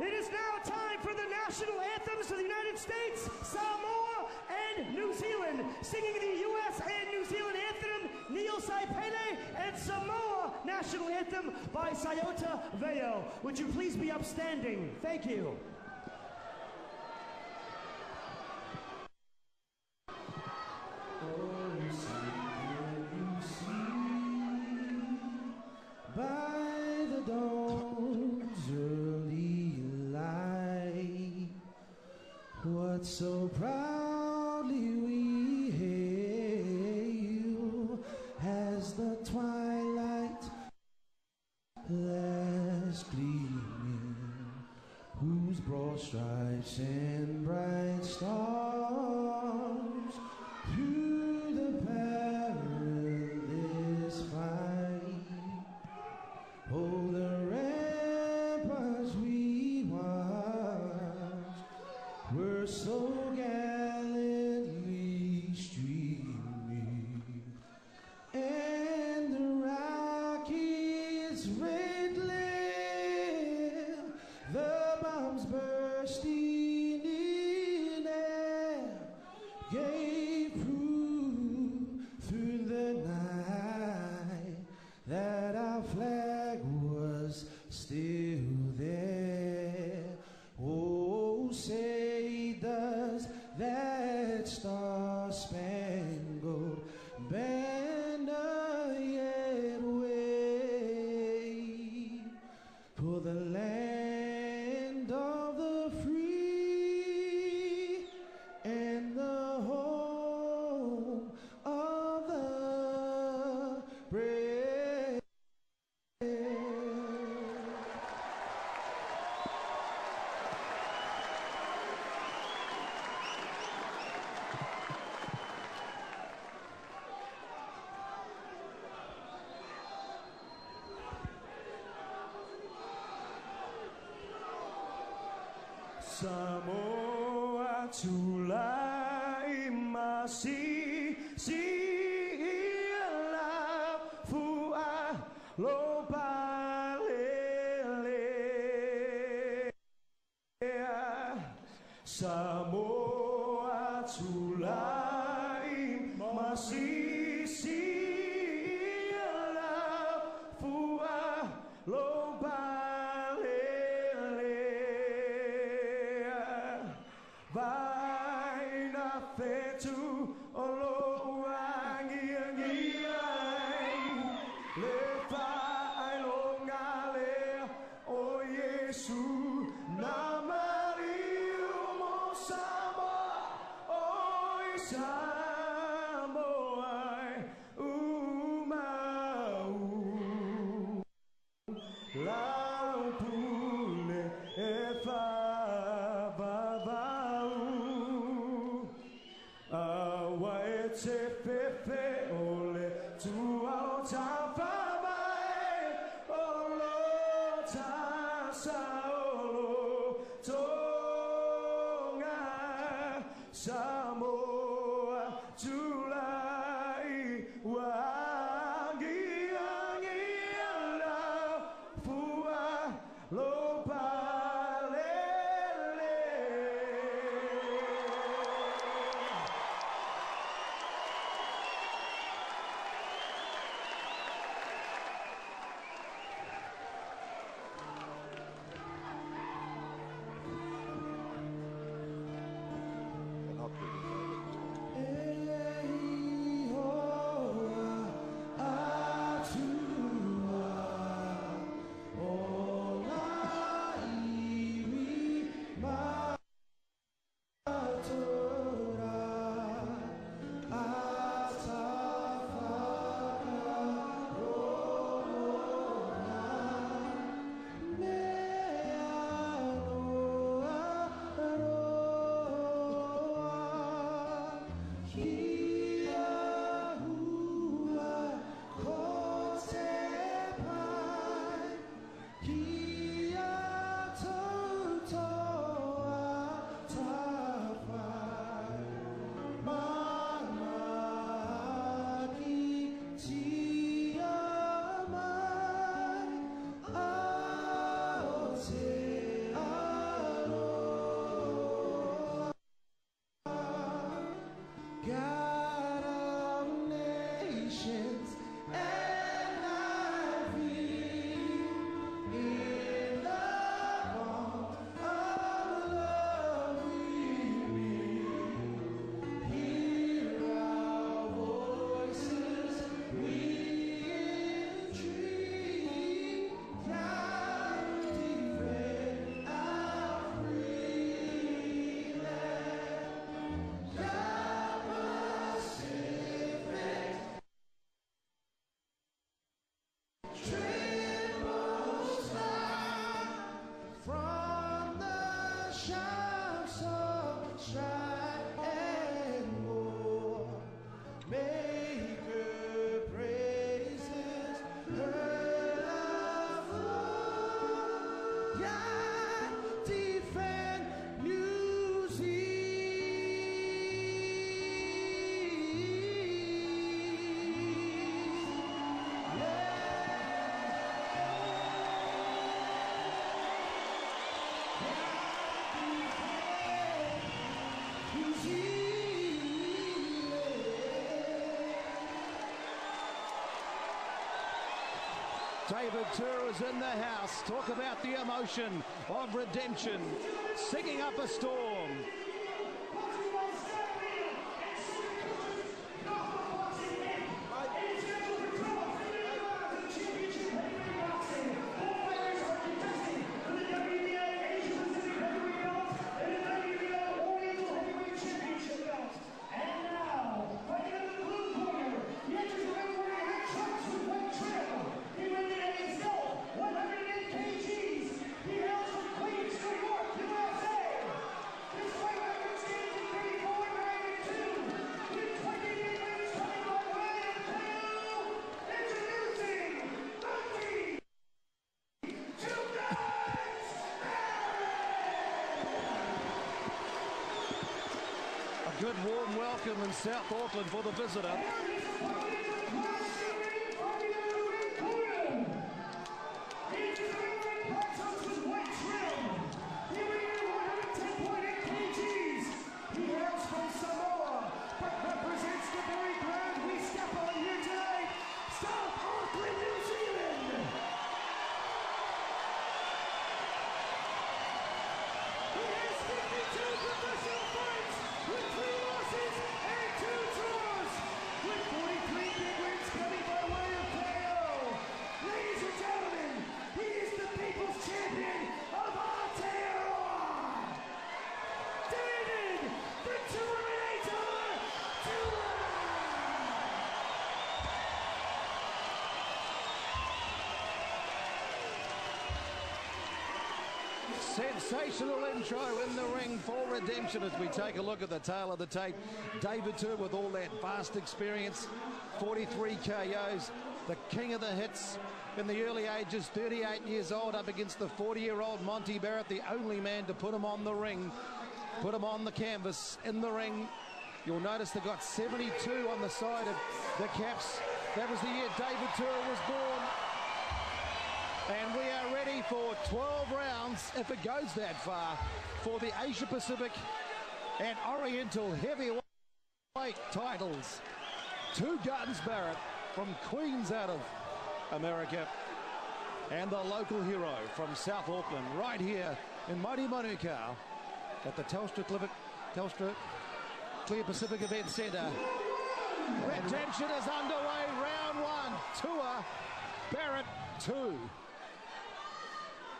It is now time for the national anthems of the United States, Samoa, and New Zealand. Singing the U.S. and New Zealand anthem, Neil Saipele, and Samoa national anthem by Sayota Veo. Would you please be upstanding? Thank you. By the dawn's early light, what so proudly we hail as the twilight last gleaming, whose broad stripes and bright stars through the perilous fight. Oh, the ramparts we watched were so gallantly streaming, and the rockets' red glare, the bombs bursting in air, gave proof through the night that our flag was still there. Oh, say does that star-spangled banner yet wave for the land of the free and the home of the brave? Samoa tulai masih siala fua lo palele. Samoa tulai masih siala fua lo palele. Vai na fetu olo wangi-ngiai le fai lo ngale o Yesu nama riu mo Samoa oi Samoa umau lau pule e fa Fefe ole tua ta mai olo ta saolo tonga Samoa Julai wangi angiala fua lo David Tour is in the house. Talk about the emotion of redemption, singing up a storm. Good warm welcome in South Auckland for the visitor. He hails from Samoa, but represents the very ground we step on here tonight, South Auckland, New Zealand. He has 52 professional fights with 3 losses and 2 draws, with 43 big wins coming by way of KO. Ladies and gentlemen, he is the people's champion of Aotearoa, David the Terminator Tua! Sensational intro in the ring for redemption as we take a look at the tail of the tape. David Tour with all that vast experience, 43 KOs, the king of the hits in the early ages, 38 years old, up against the 40-year-old Monty Barrett, the only man to put him on the ring, put him on the canvas in the ring. You'll notice they got 72 on the side of the caps. That was the year David Tour was born. And we are ready for 12 rounds, if it goes that far, for the Asia Pacific and Oriental heavyweight titles. Two Guns Barrett from Queens out of America, and the local hero from South Auckland, right here in mighty Manukau at the Telstra Clear Pacific Event Centre. Redemption is underway, round 1, Tour, Barrett 2.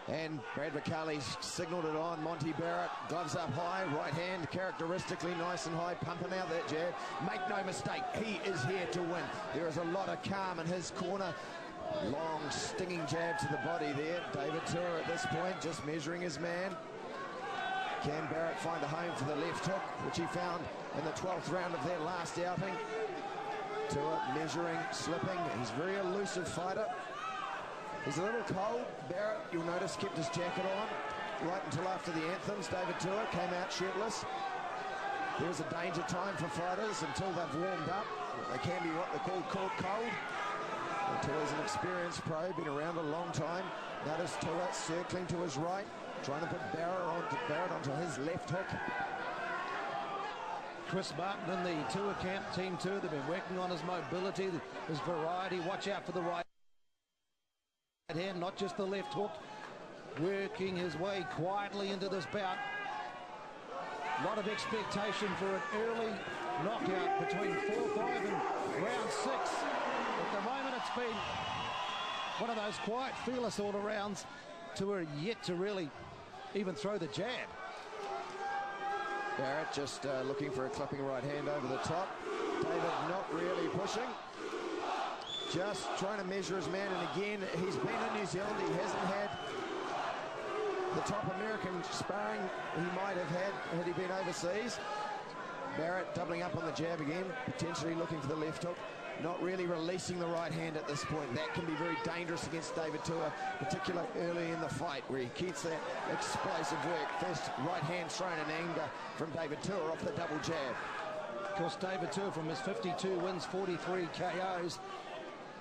And Brad McCulley's signalled it on. Monty Barrett, gloves up high, right hand characteristically nice and high, pumping out that jab. Make no mistake, he is here to win. There is a lot of calm in his corner. Long, stinging jab to the body there. David Tour at this point just measuring his man. Can Barrett find a home for the left hook, which he found in the 12th round of their last outing? Tour measuring, slipping. He's a very elusive fighter. He's a little cold. Barrett, you'll notice, kept his jacket on right until after the anthems. David Tour came out shirtless. There's a danger time for fighters until they've warmed up. They can be what they call caught cold. Tour's an experienced pro, been around a long time. Notice Tour circling to his right, trying to put Barrett onto his left hook. Chris Martin in the Tour camp, Team Tour, they've been working on his mobility, his variety. Watch out for the right hand, not just the left hook. Working his way quietly into this bout. A lot of expectation for an early knockout between 4-5 and round 6. At the moment it's been one of those quiet, fearless all arounds. Tour yet to really even throw the jab. Barrett just looking for a clipping right hand over the top. David not really pushing. Just trying to measure his man, and again, he's been in New Zealand. He hasn't had the top American sparring he might have had he been overseas. Barrett doubling up on the jab again, potentially looking for the left hook. Not really releasing the right hand at this point. That can be very dangerous against David Tour, particularly early in the fight, where he keeps that explosive work. First right hand thrown in anger from David Tour off the double jab. Of course, David Tour, from his 52 wins, 43 KOs.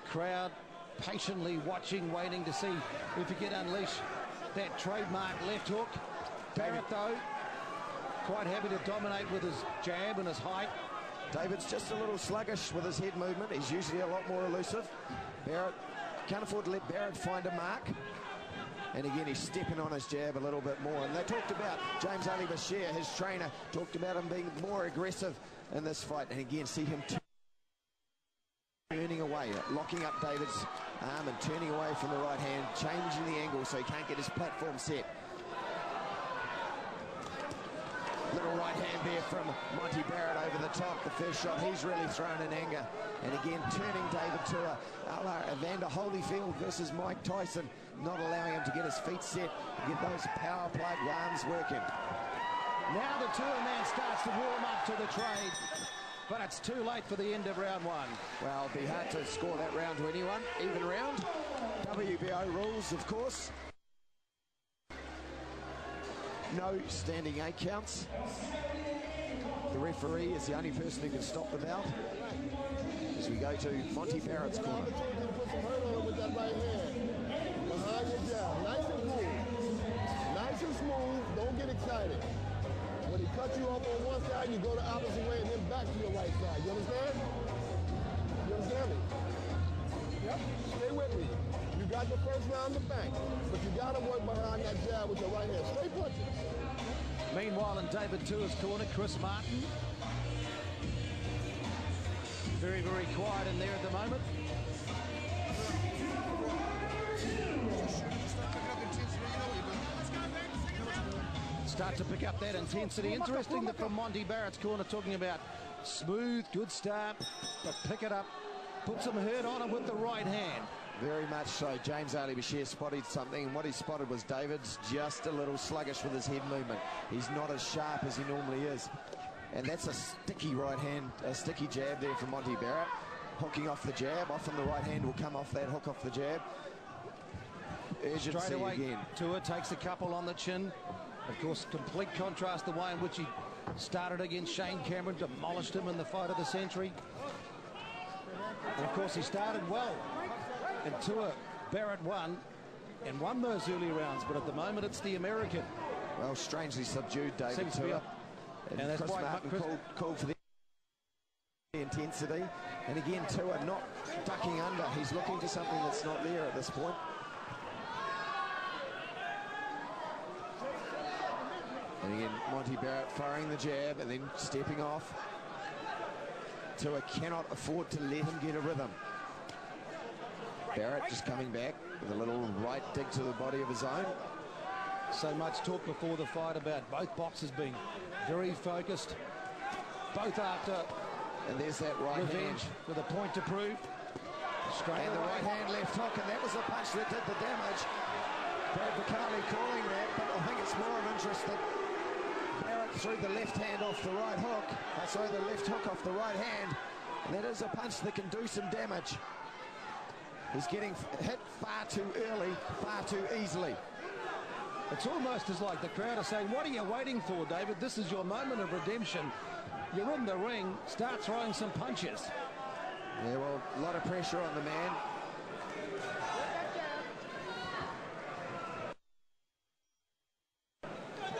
Crowd patiently watching, waiting to see if he can unleash that trademark left hook. Barrett, though, quite happy to dominate with his jab and his height. David's just a little sluggish with his head movement. He's usually a lot more elusive. Barrett Can't afford to let Barrett find a mark. And again, he's stepping on his jab a little bit more. And they talked about, James Ali Bashir, his trainer, talked about him being more aggressive in this fight. And again, see him turning away, locking up David's arm and turning away from the right hand, changing the angle so he can't get his platform set. Little right hand there from Monty Barrett over the top. The first shot he's really thrown in anger. And again, turning David Tua, a la Evander Holyfield versus Mike Tyson, not allowing him to get his feet set, get those power plug arms working. Now the Tua man starts to warm up to the trade, but it's too late for the end of round one. Well, it'd be hard to score that round to anyone. Even round. WBO rules, of course. No standing 8 counts. The referee is the only person who can stop the bout. As we go to Monty Barrett's corner. With that right hand. Behind your jab. Nice and smooth. Nice and smooth. Don't get excited. When he cuts you off on one side, you go the opposite way and then back to your right side. You understand? You understand me? Yep. Stay with me. You got the first round in the bank, but you got to work behind that jab with your right hand. Straight punches. Meanwhile, in David Tua's corner, Chris Martin. Very, very quiet in there at the moment. Start to pick up that intensity. Interesting that from Monty Barrett's corner, talking about smooth, good start, but pick it up, put some hurt on him with the right hand. Very much so. James Ali Bashir spotted something, and what he spotted was David's just a little sluggish with his head movement. He's not as sharp as he normally is. And that's a sticky right hand, a sticky jab there from Monty Barrett. Hooking off the jab. Often the right hand will come off that hook off the jab. Urgency Straight away, again. Tua takes a couple on the chin. Of course, complete contrast the way in which he started against Shane Cameron, demolished him in the fight of the century. And of course, he started well. And Tua, Barrett won and won those early rounds, but at the moment it's the American. Well, strangely subdued, David Seems to be Tua. up. And that's Chris why Martin called for the intensity. And again, Tua not ducking under. He's looking for something that's not there at this point. And again, Monty Barrett firing the jab and then stepping off. Tua cannot afford to let him get a rhythm. Barrett just coming back with a little right dig to the body of his own. So much talk before the fight about both boxers being very focused, both after and there's that right revenge hand with a point to prove. Straight and the away. right hand left hook, and that was the punch that did the damage. Brad Bacali calling that, but I think it's more of interest that Barrett threw the left hand off the right hook. Sorry, the left hook off the right hand, and that is a punch that can do some damage. He's getting hit far too early, far too easily. It's almost as like the crowd are saying, what are you waiting for, David? This is your moment of redemption. You're in the ring, start throwing some punches. Yeah, well, a lot of pressure on the man.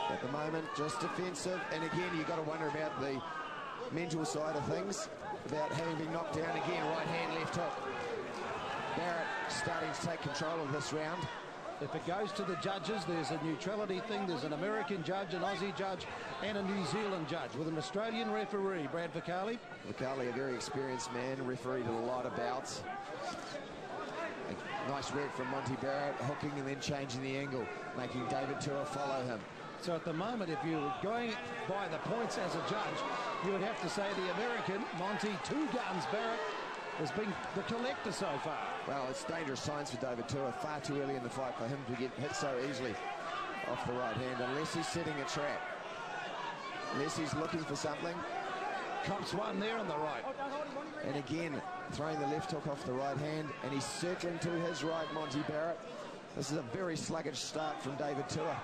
At the moment, just defensive. And again, you've got to wonder about the mental side of things, about having been knocked down again, right hand, left hook. Barrett starting to take control of this round. If it goes to the judges, there's a neutrality thing. There's an American judge, an Aussie judge, and a New Zealand judge with an Australian referee, Brad Bacali. Bacali, a very experienced man, refereed a lot of bouts. Nice work from Monty Barrett, hooking and then changing the angle, making David Tua follow him. So at the moment, if you're going by the points as a judge, you would have to say the American, Monty, 2 guns, Barrett, has been the collector so far. Well, it's dangerous signs for David Tua. Far too early in the fight for him to get hit so easily off the right hand, unless he's setting a trap. Unless he's looking for something. Cops one there on the right. And again, throwing the left hook off the right hand, and he's circling to his right, Monty Barrett. This is a very sluggish start from David Tua.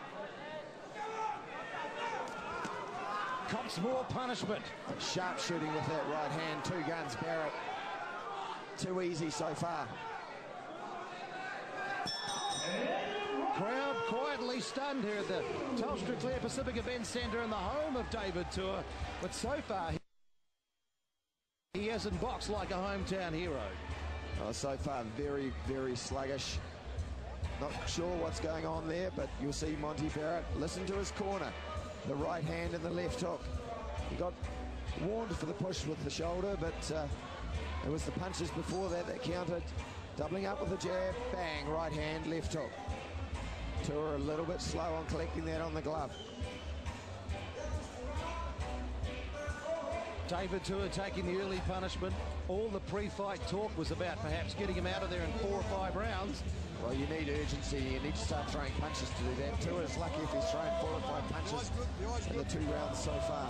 Cops more punishment. Sharp shooting with that right hand. 2 guns, Barrett. Too easy so far. Crowd quietly stunned here at the Telstra Clear Pacific Event Centre in the home of David Tua. But so far, he hasn't boxed like a hometown hero. So far, very, very sluggish. Not sure what's going on there, but you'll see Monty Barrett listen to his corner. The right hand and the left hook. He got warned for the push with the shoulder, but it was the punches before that that counted. Doubling up with the jab, bang, right hand, left hook. Tua a little bit slow on collecting that on the glove. David Tua taking the early punishment. All the pre-fight talk was about perhaps getting him out of there in 4 or 5 rounds. Well, you need urgency. You need to start throwing punches to do that. Tua is lucky if he's thrown 4 or 5 punches in the 2 rounds so far.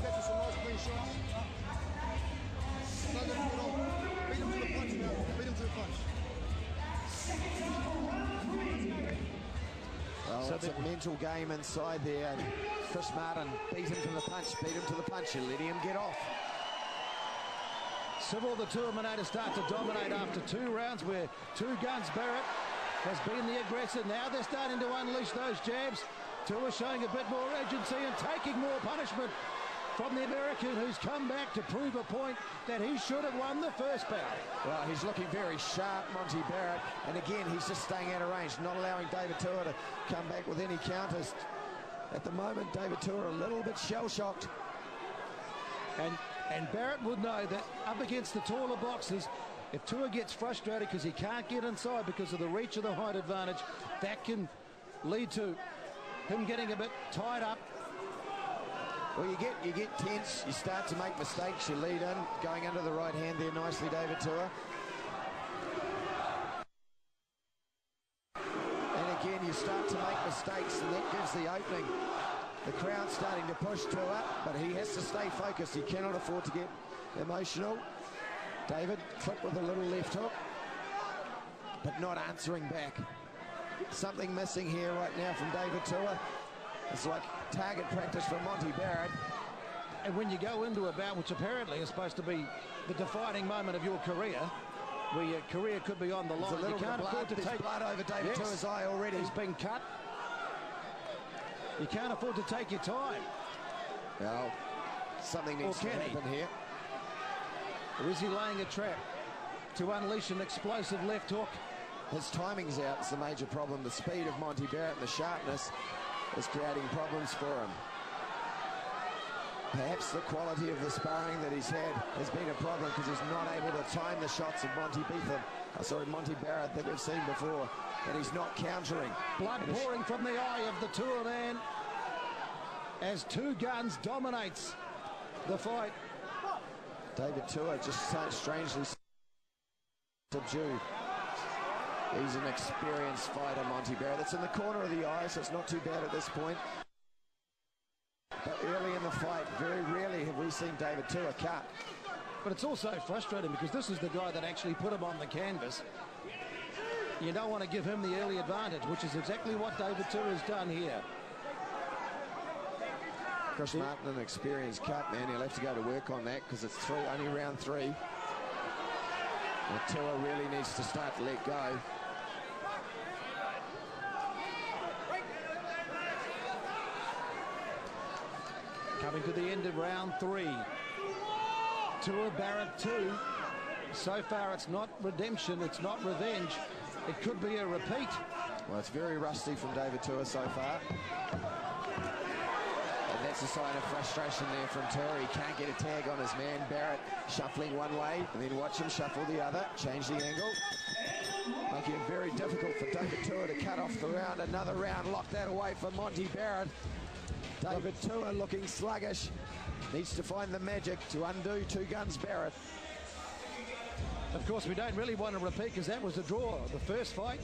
Well, so it's a mental game inside there. Chris Martin beat him to the punch, You're letting him get off. Civil, the Tourminator start to dominate after 2 rounds where Two Guns Barrett has been the aggressor. Now they're starting to unleash those jabs. Tua showing a bit more urgency and taking more punishment from the American, who's come back to prove a point that he should have won the first bout. Well, he's looking very sharp, Monty Barrett, and again, he's just staying out of range, not allowing David Tua to come back with any counters. At the moment, David Tua a little bit shell-shocked. And Barrett would know that up against the taller boxers, if Tua gets frustrated because he can't get inside because of the reach of the height advantage, that can lead to him getting a bit tied up. Well, you get tense, you start to make mistakes, you lead in, going under the right hand there nicely, David Tua. And again, you start to make mistakes, and that gives the opening. The crowd's starting to push Tua, but he has to stay focused. He cannot afford to get emotional. David, clip with a little left hook, but not answering back. Something missing here right now from David Tua. It's like target practice for Monty Barrett. And when you go into a bout, which apparently is supposed to be the defining moment of your career, where your career could be on the line, you can't afford to take blood over David Tua's eye already. He's been cut. You can't afford to take your time. Well, something needs to happen here. Or is he laying a trap to unleash an explosive left hook? His timing's out. It's the major problem. The speed of Monty Barrett and the sharpness is creating problems for him. Perhaps the quality of the sparring that he's had has been a problem because he's not able to time the shots of Monty Barrett that we've seen before, and he's not countering. Blood pouring from the eye of the Tua man as Two Guns dominates the fight. David Tua just so strangely subdued. He's an experienced fighter, Monty Barrett. It's in the corner of the eye, so it's not too bad at this point. But early in the fight, very rarely have we seen David Tua cut. But it's also frustrating because this is the guy that actually put him on the canvas. You don't want to give him the early advantage, which is exactly what David Tua has done here. Chris Martin, an experienced cut, man. He'll have to go to work on that because it's only round 3. And Tua really needs to start to let go. Coming to the end of round 3. Tua Barrett 2. So far, it's not redemption, it's not revenge. It could be a repeat. Well, it's very rusty from David Tua so far. And that's a sign of frustration there from Tua. He can't get a tag on his man. Barrett shuffling one way, and then watch him shuffle the other. Change the angle. Making it very difficult for David Tua to cut off the round. Another round, lock that away for Monty Barrett. David Tua looking sluggish. Needs to find the magic to undo Two Guns Barrett. Of course, we don't really want to repeat because that was a draw. The first fight,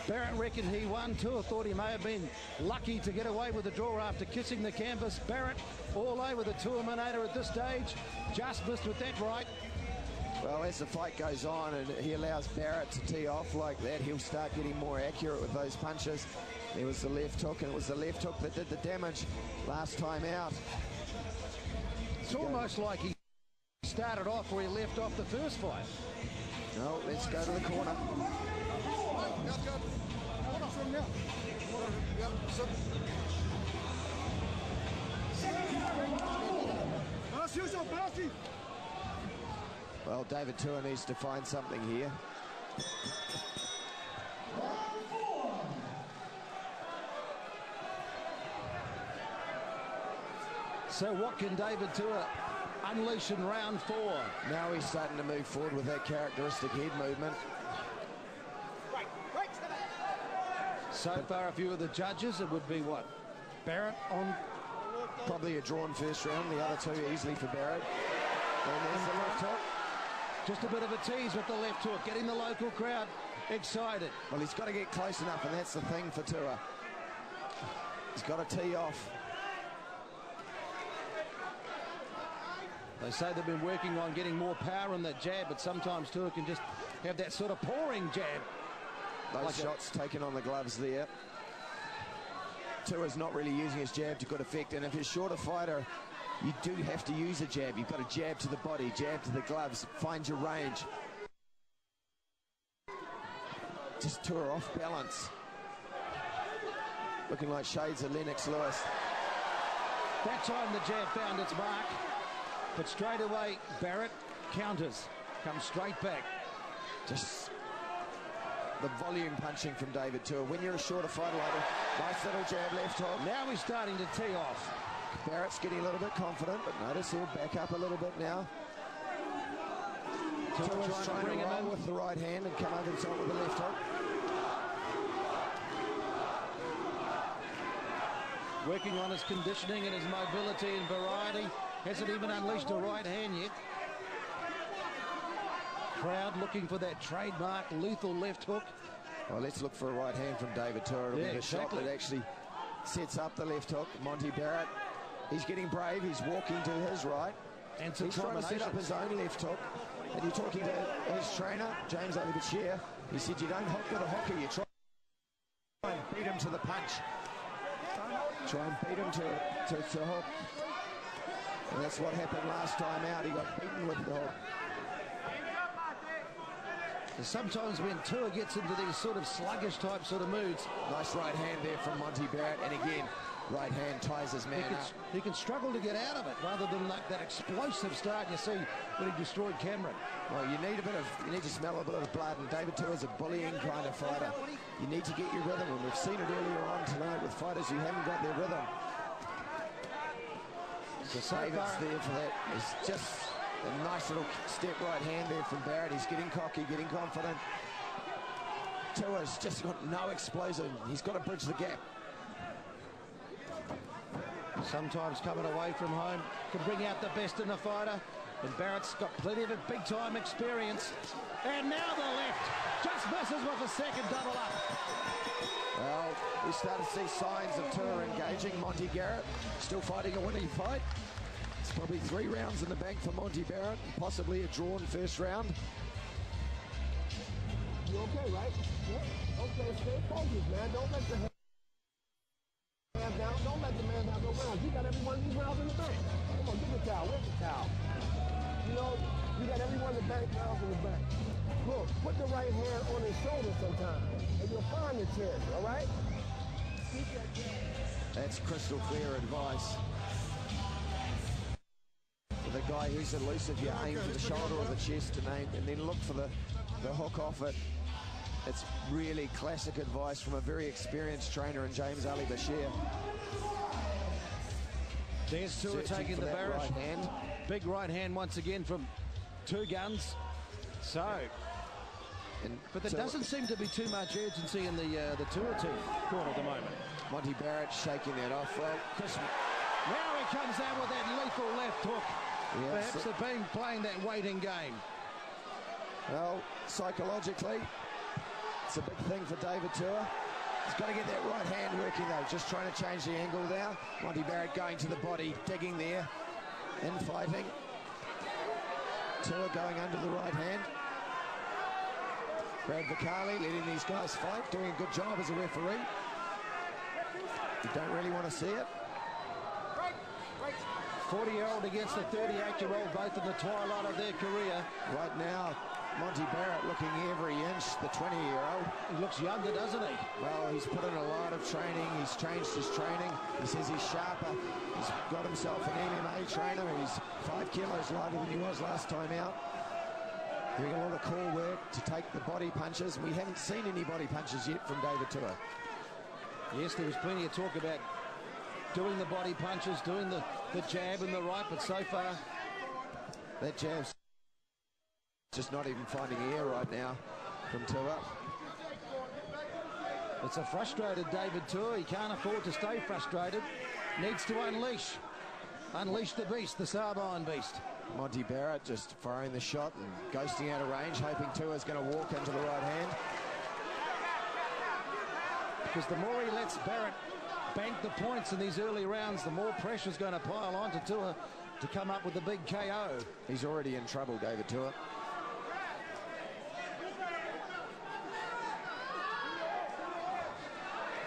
Barrett reckoned he won. Tua thought he may have been lucky to get away with the draw after kissing the canvas. Barrett all over the Tourminator at this stage. Just missed with that right. Well, as the fight goes on and he allows Barrett to tee off like that, he'll start getting more accurate with those punches. There was the left hook, and it was the left hook that did the damage last time out. It's almost like he started off where he left off the first fight. No, let's go to the corner. Well, Well, David Tua needs to find something here. So what can David Tua unleash in round 4? Now he's starting to move forward with that characteristic head movement. So far, a few of the judges, it would be what? Barrett on... Probably a drawn first round, the other two easily for Barrett. And there's the left hook. Just a bit of a tease with the left hook, getting the local crowd excited. Well, he's got to get close enough, and that's the thing for Tua. He's got to tee off. They say they've been working on getting more power in that jab, but sometimes Tua can just have that sort of pouring jab. Those shots taken on the gloves there. Tua's not really using his jab to good effect, and if you're a shorter fighter, you do have to use a jab. You've got to jab to the body, jab to the gloves, find your range. Just Tua off balance. Looking like shades of Lennox Lewis. That time the jab found its mark, but straight away Barrett counters, comes straight back. Just the volume punching from David Tua. When you're a shorter fighter like a nice little jab left hook. Now he's starting to tee off. Barrett's getting a little bit confident, but notice he'll back up a little bit now. Tua's trying to bring him roll in with the right hand and come over the top with the left hook. Working on his conditioning and his mobility and variety. Hasn't even unleashed a right hand yet. Crowd looking for that trademark lethal left hook. Well, let's look for a right hand from David Tua. It'll be the shot that actually sets up the left hook. Monty Barrett, he's getting brave. He's walking to his right. And he's trying to set up his own left hook. And you're talking to his trainer, James Alibashir. He said, you don't hook with a hooker. You try and beat him to the punch. Try and beat him to hook. And that's what happened last time out. He got beaten with the hook. Sometimes when Tua gets into these sort of sluggish type sort of moods. Nice right hand there from Monty Barrett. And again, right hand ties his man up. He can struggle to get out of it rather than like that explosive start you see when he destroyed Cameron. Well, you need to smell a bit of blood, and David Tua is a bullying kind of fighter. You need to get your rhythm, and we've seen it earlier on tonight with fighters who haven't got their rhythm. So David's there for that. It's just a nice little step right hand there from Barrett. He's getting cocky, getting confident. Tua's just got no explosive. He's got to bridge the gap. Sometimes coming away from home can bring out the best in a fighter. And Barrett's got plenty of it, big-time experience. And now the left just misses with a second double up. Well, we start to see signs of Tua engaging. Monty Barrett still fighting a winning fight. It's probably 3 rounds in the bank for Monty Barrett, possibly a drawn first round. You okay, right? Yeah. Okay, stay focused, man. Don't let the man down. Don't let the man have no rounds. You got every one of these rounds in the bank. Come on, get the towel. Where's the towel? You know, you got every one of the bank rounds in the bank. Look, put the right hand on his shoulder sometime, and you'll find the chin, all right? That's crystal clear advice. With a guy who's elusive, you aim for the shoulder or the chest and then look for the hook off it. It's really classic advice from a very experienced trainer in James Alibashir. There's Tua taking the Barrett. Right hand. Big right hand once again from Two Guns. So, but there doesn't seem to be too much urgency in the Tua team corner at the moment. Monty Barrett shaking that off. Well, Chris, now he comes out with that lethal left hook. Yeah, perhaps they've been playing that waiting game. Well, psychologically, it's a big thing for David Tua. He's got to get that right hand working though. Just trying to change the angle now. Monty Barrett going to the body, digging there, infighting. Tua going under the right hand. Brad Vicali letting these guys fight, doing a good job as a referee. You don't really want to see it. 40-year-old against a 38-year-old, both in the twilight of their career. Right now, Monty Barrett looking every inch, the 20-year-old. He looks younger, doesn't he? Well, he's put in a lot of training. He's changed his training. He says he's sharper. He's got himself an MMA trainer. He's 5 kilos lighter than he was last time out. Doing a lot of core work to take the body punches. We haven't seen any body punches yet from David Tua. Yes, there was plenty of talk about doing the body punches, doing the jab and the right, but so far that jab's just not even finding air right now from Tua. It's a frustrated David Tua. He can't afford to stay frustrated. Needs to unleash the beast, the Sarbine beast. Monty Barrett just firing the shot and ghosting out of range, hoping Tua's going to walk into the right hand. Because the more he lets Barrett bank the points in these early rounds, the more pressure's going to pile on to Tua to come up with a big KO. He's already in trouble, David Tua.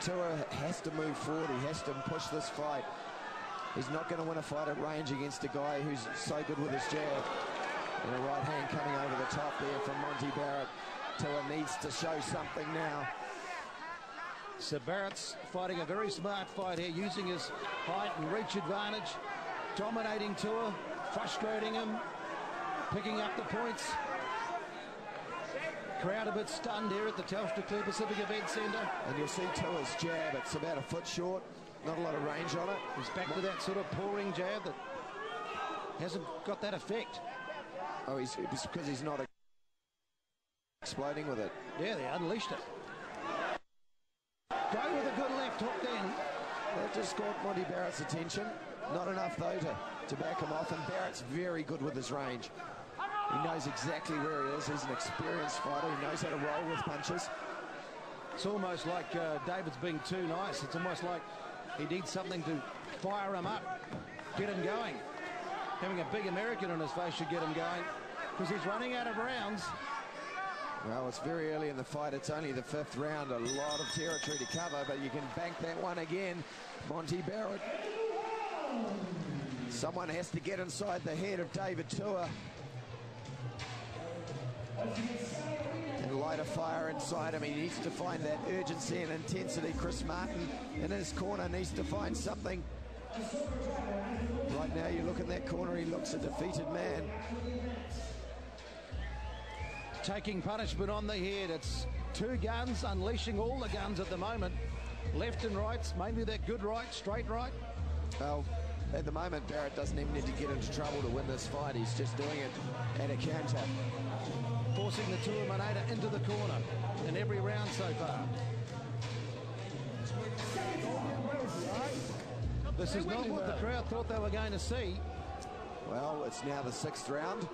Tua has to move forward. He has to push this fight. He's not going to win a fight at range against a guy who's so good with his jab. And a right hand coming over the top there from Monty Barrett. Tua needs to show something now. So Barrett's fighting a very smart fight here, using his height and reach advantage, dominating Tua, frustrating him, picking up the points. Crowd a bit stunned here at the Telstra Clear Pacific Event Centre. And you'll see Tua's jab, it's about a foot short, not a lot of range on it. He's back to that sort of pouring jab that hasn't got that effect. Oh, it's because he's not exploding with it. Yeah, they unleashed it. Go with a good left hook then. That just caught Monty Barrett's attention. Not enough, though, to back him off. And Barrett's very good with his range. He knows exactly where he is. He's an experienced fighter. He knows how to roll with punches. It's almost like David's being too nice. It's almost like he needs something to fire him up, get him going. Having a big American on his face should get him going, because he's running out of rounds. Well, it's very early in the fight. It's only the 5th round. A lot of territory to cover, but you can bank that one again. Monty Barrett. Someone has to get inside the head of David Tua and light a fire inside him. He needs to find that urgency and intensity. Chris Martin in his corner needs to find something. Right now, you look in that corner, he looks a defeated man. Taking punishment on the head. It's two guns, unleashing all the guns at the moment. Left and rights, mainly that good right, straight right. Well, at the moment, Barrett doesn't even need to get into trouble to win this fight. He's just doing it at a counter. Forcing the Tuaminator into the corner in every round so far. This is not what the crowd thought they were going to see. Well, it's now the 6th round.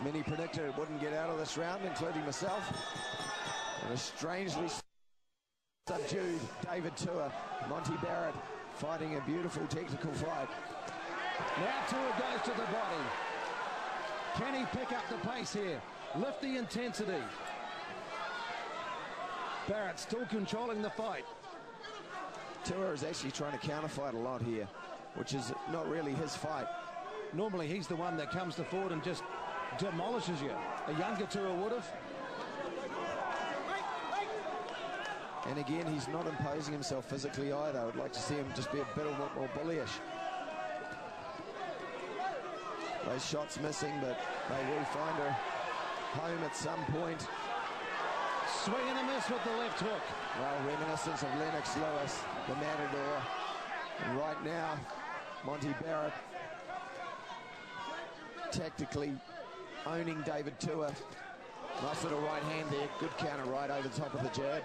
Many predicted it wouldn't get out of this round, including myself. And a strangely subdued David Tua. Monty Barrett fighting a beautiful technical fight. Now Tua goes to the body. Can he pick up the pace here? Lift the intensity. Barrett still controlling the fight. Tua is actually trying to counterfight a lot here, which is not really his fight. Normally he's the one that comes to forward and just demolishes you. A younger Tua would have. And again, he's not imposing himself physically either. I would like to see him just be a bit more bullyish. Those shots missing, but they will find her home at some point. Swing and a miss with the left hook. Well, reminiscence of Lennox Lewis, the Matador. And right now, Monty Barrett tactically owning David Tua. Nice little right hand there. Good counter right over the top of the jab.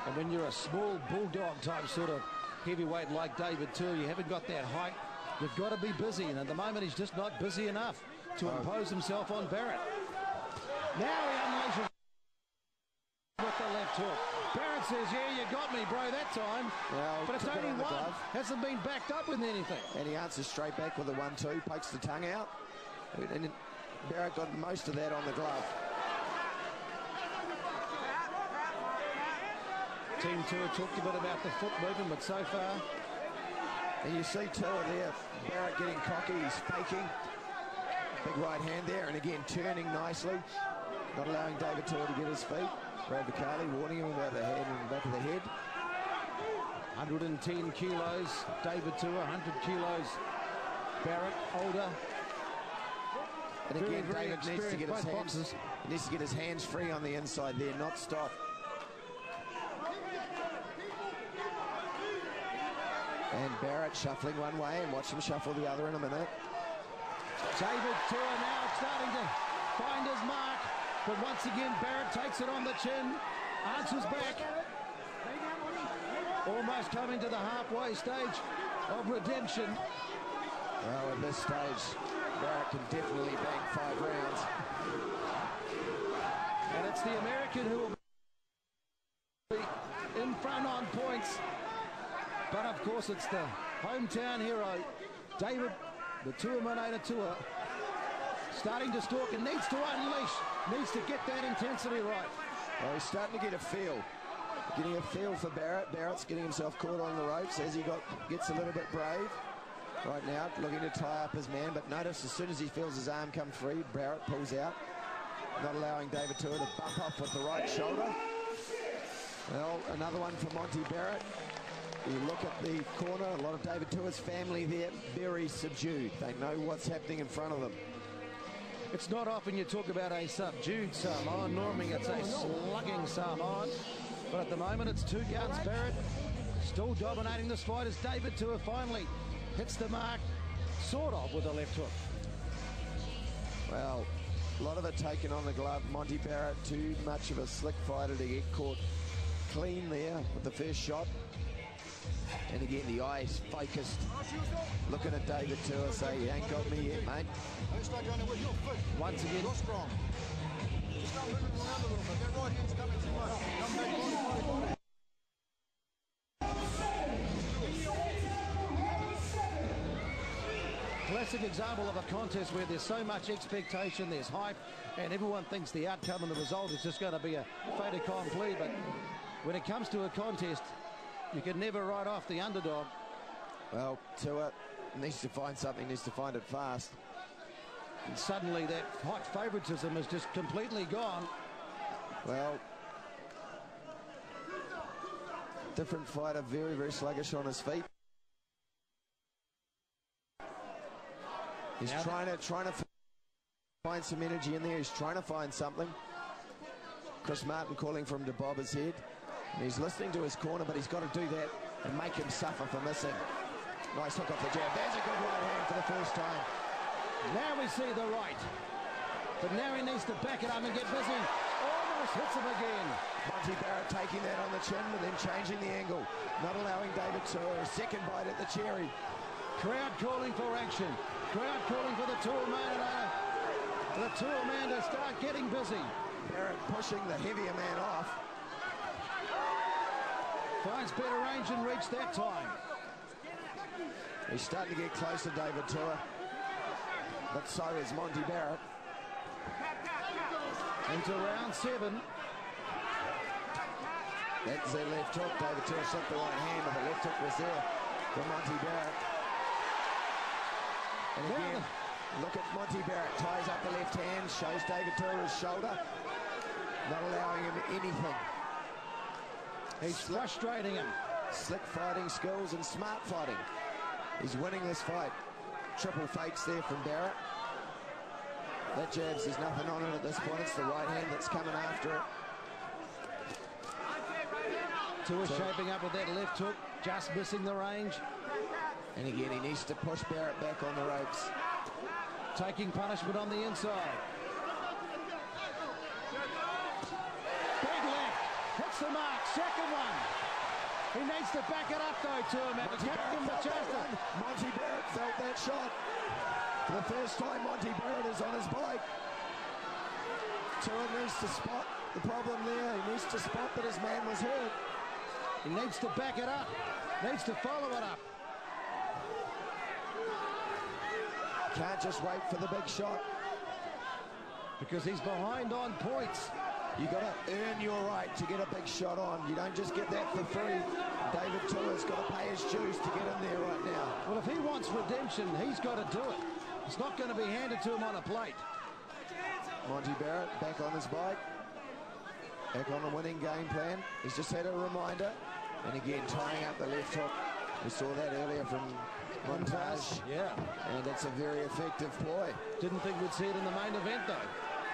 And when you're a small bulldog type sort of heavyweight like David Tua, you haven't got that height. You've got to be busy, and at the moment he's just not busy enough to impose himself on Barrett. Now he unleashes with the left hook. Barrett says, yeah, you got me, bro, that time. Well, but it's only one. Hasn't been backed up with anything. And he answers straight back with a 1-2, pokes the tongue out. And Barrett got most of that on the glove. Team Tua talked a bit about the foot movement, but so far... And you see Tua there, Barrett getting cocky, he's faking. Big right hand there, and again turning nicely. Not allowing David Tua to get his feet. Brad Vicali warning him about the head and the back of the head. 110 kilos, David Tua, 100 kilos Barrett, older. And again, very David needs to get his both hands. boxes. He needs to get his hands free on the inside there, not stop. And Barrett shuffling one way, and watch him shuffle the other in a minute. David Tour now starting to find his mark, but once again Barrett takes it on the chin, answers back. Almost coming to the halfway stage of redemption. Well, at this stage, Barrett can definitely bank 5 rounds. And it's the American who will be in front on points. But of course it's the hometown hero, David, the Tuamotu Tour, starting to stalk and needs to unleash, needs to get that intensity right. Well, he's starting to get a feel. Getting a feel for Barrett. Barrett's getting himself caught on the ropes as he gets a little bit brave. Right now, looking to tie up his man, but notice as soon as he feels his arm come free, Barrett pulls out, not allowing David Tour to bump up with the right shoulder. Well, another one for Monty Barrett. You look at the corner, a lot of David Tour's family there, very subdued. They know what's happening in front of them. It's not often you talk about a subdued Samoan. Normally it's a slugging Samoan. But at the moment it's 2 counts. Barrett still dominating this fight as David Tour finally hits the mark, sort of, with a left hook. Well, a lot of it taken on the glove. Monty Barrett, too much of a slick fighter to get caught clean there with the first shot. And again, the eyes focused, looking at David Tour, say, you ain't got me yet, mate. Once again, classic example of a contest where there's so much expectation, there's hype, and everyone thinks the outcome and the result is just going to be a fait accompli. But when it comes to a contest, you can never write off the underdog. Well, Tour needs to find something, needs to find it fast. And suddenly that hot favoritism is just completely gone. Well, different fighter, very, very sluggish on his feet. He's trying to find some energy in there. He's trying to find something. Chris Martin calling for him to bob his head. And he's listening to his corner, but he's got to do that and make him suffer for missing. Nice hook off the jab. There's a good right hand for the first time. Now we see the right. But now he needs to back it up and get busy. Almost hits him again. Monty Barrett taking that on the chin, but then changing the angle. Not allowing David Tour a second bite at the cherry. Crowd calling for action. Crowd calling for the Tour man. The Tour man to start getting busy. Barrett pushing the heavier man off. Finds better range and reach that time. He's starting to get close to David Tour. But so is Monty Barrett. Into round 7. That's their left hook. David Tour slipped the right hand, but the left hook was there for Monty Barrett. And again, look at Monty Barrett. Ties up the left hand, shows David Tour his shoulder. Not allowing him anything. He's frustrating him. Slick fighting skills and smart fighting. He's winning this fight. Triple fakes there from Barrett. That jabs, there's nothing on it at this point. It's the right hand that's coming after it. Tour shaping up with that left hook, just missing the range. And again, he needs to push Barrett back on the ropes. Taking punishment on the inside. Big left, hits the mark, second one. He needs to back it up though, Tour man. Monty Barrett felt that shot. For the first time, Monty Barrett is on his bike. Tour needs to spot the problem there. He needs to spot that his man was hurt. He needs to back it up. Needs to follow it up. Can't just wait for the big shot. Because he's behind on points. You got to earn your right to get a big shot on. You don't just get that for free. David Tour's got to pay his dues to get in there right now. Well, if he wants redemption, he's got to do it. It's not going to be handed to him on a plate. Monty Barrett back on his bike. Back on a winning game plan. He's just had a reminder. And again, tying up the left hook. We saw that earlier from montage. Yeah. And it's a very effective ploy. Didn't think we'd see it in the main event, though.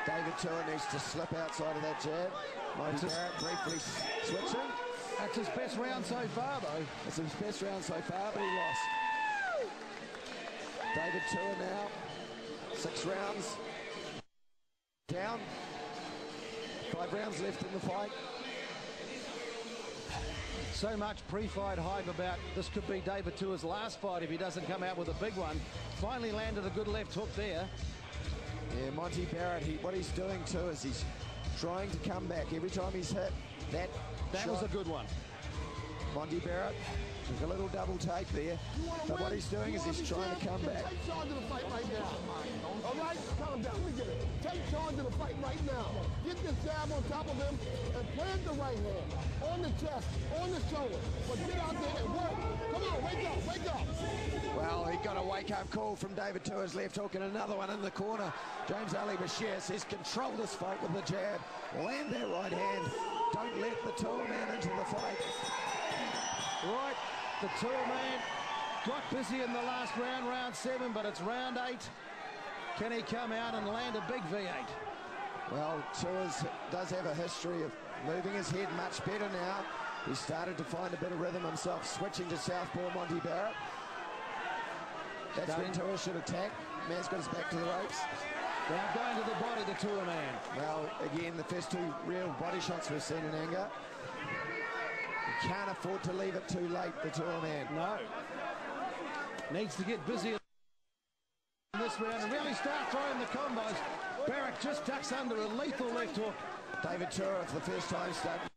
David Tua needs to slip outside of that jab. Monty Barrett briefly switching. That's his best round so far, though. It's his best round so far, but he lost. David Tua now. 6 rounds. Down. 5 rounds left in the fight. So much pre-fight hype about this could be David Tua's last fight if he doesn't come out with a big one. Finally landed a good left hook there. Yeah, Monty Barrett, what he's doing too is he's trying to come back. Every time he's hit that That was a good one. Monty Barrett took a little double take there. But what he's doing is he's trying to come back. Take charge of the fight right now. All right? Calm down. Let me get it. Take charge of the fight right now. Get this jab on top of him and plant the right hand on the chest, on the shoulder. But get out there and work. Come on, wake up, wake up. Well, he got a wake-up call from David Tua's left hook and another one in the corner. James Ali Bashir says control this fight with the jab. Land that right hand. Don't let the Tua man into the fight. Right, the Tua man got busy in the last round, round 7, but it's round 8. Can he come out and land a big V8? Well, Tua does have a history of moving his head much better now. He's started to find a bit of rhythm himself, switching to southpaw Monty Barrett. That's when Tua should attack. Man's got his back to the ropes. Now going to the body, the Tua man. Well, again, the first 2 real body shots we've seen in anger. He can't afford to leave it too late, the Tua man. No. Needs to get busy in this round and really start throwing the combos. Barrett just ducks under a lethal left hook. David Tua, for the first time, starting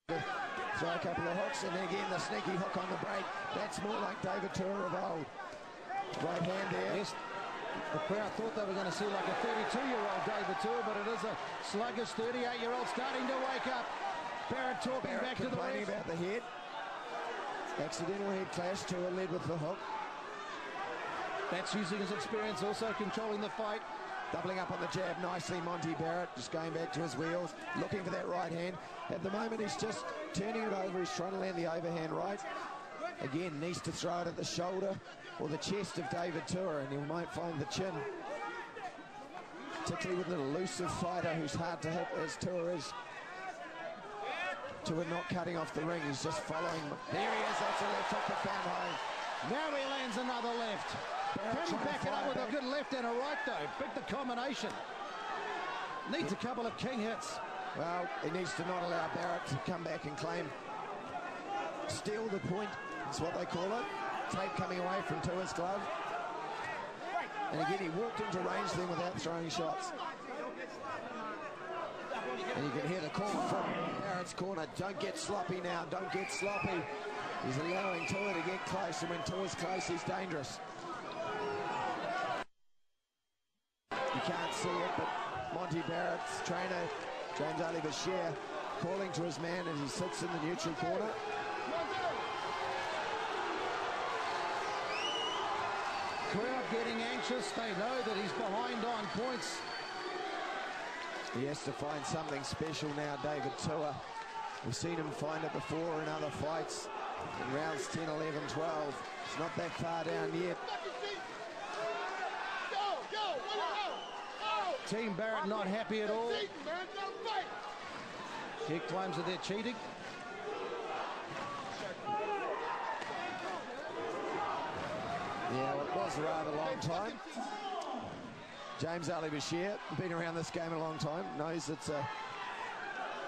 to throw a couple of hooks, and again the sneaky hook on the break. That's more like David Tua of old. Right hand there. Yes, the crowd thought they were going to see like a 32-year-old David Tua, but it is a sluggish 38-year-old starting to wake up. Barrett talking back to the complaining ref. about the head. Accidental head clash. Tua led with the hook. That's using his experience, also controlling the fight. Doubling up on the jab nicely, Monty Barrett, just going back to his wheels, looking for that right hand. At the moment, he's just turning it over. He's trying to land the overhand right. Again, needs to throw it at the shoulder or the chest of David Tua, and he might find the chin. Particularly with an elusive fighter who's hard to hit, as Tua is. Tua not cutting off the ring, he's just following. There he is, that's a left hook to found home. Now he lands another left. Can he back it up with a good left and a right, though? Pick the combination. Needs a couple of king hits. Well, he needs to not allow Barrett to come back and claim. Steal the point, that's what they call it. Tape coming away from Tua's glove. And again, he walked into range then without throwing shots. And you can hear the call from Barrett's corner. Don't get sloppy now, don't get sloppy. He's allowing Tua to get close, and when Tua's close, he's dangerous. You can't see it, but Monty Barrett's trainer, James Ali Bashir, calling to his man as he sits in the neutral corner. Crowd getting anxious. They know that he's behind on points. He has to find something special now, David Tua. We've seen him find it before in other fights in rounds 10, 11, 12. It's not that far down yet. Team Barrett not happy at all. He claims that they're cheating. Yeah, well, it was a rather long time. James Ali Bashir, been around this game a long time, knows it's a...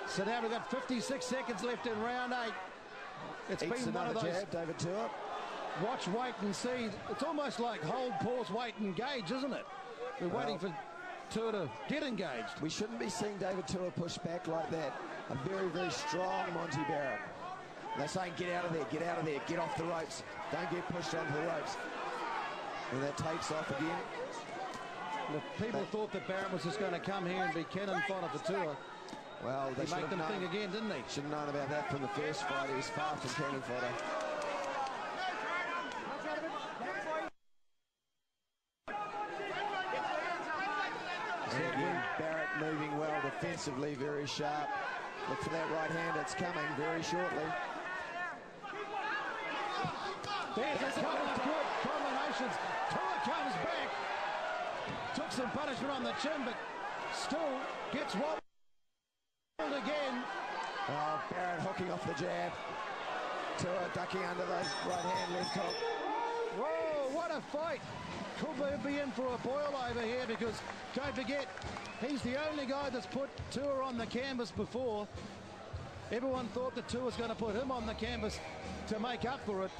So now we've got 56 seconds left in round 8. It's been one of those... jab, David Tua. Watch, wait and see. It's almost like hold, pause, wait, engage, isn't it? We're waiting for Tua to get engaged. We shouldn't be seeing David Tua push back like that. A very, very strong Monty Barrett. They're saying get out of there, get out of there, get off the ropes. Don't get pushed onto the ropes. And that takes off again. The people thought that Barrett was just going to come here and be cannon fodder for Tua. Well, they He made them think again, didn't he? Should have known about that from the first fight. He was far from cannon fodder. Again, Barrett moving well defensively, very sharp. Look for that right hand, it's coming very shortly. There's a couple of good conditions. Tua comes back. Took some punishment on the chin, but still gets wobbled again. Oh, Barrett hooking off the jab. Tua ducking under those right hand, left hook. Whoa, what a fight. Could be in for a boil over here, because don't forget, he's the only guy that's put Tua on the canvas before. Everyone thought that Tua was going to put him on the canvas to make up for it.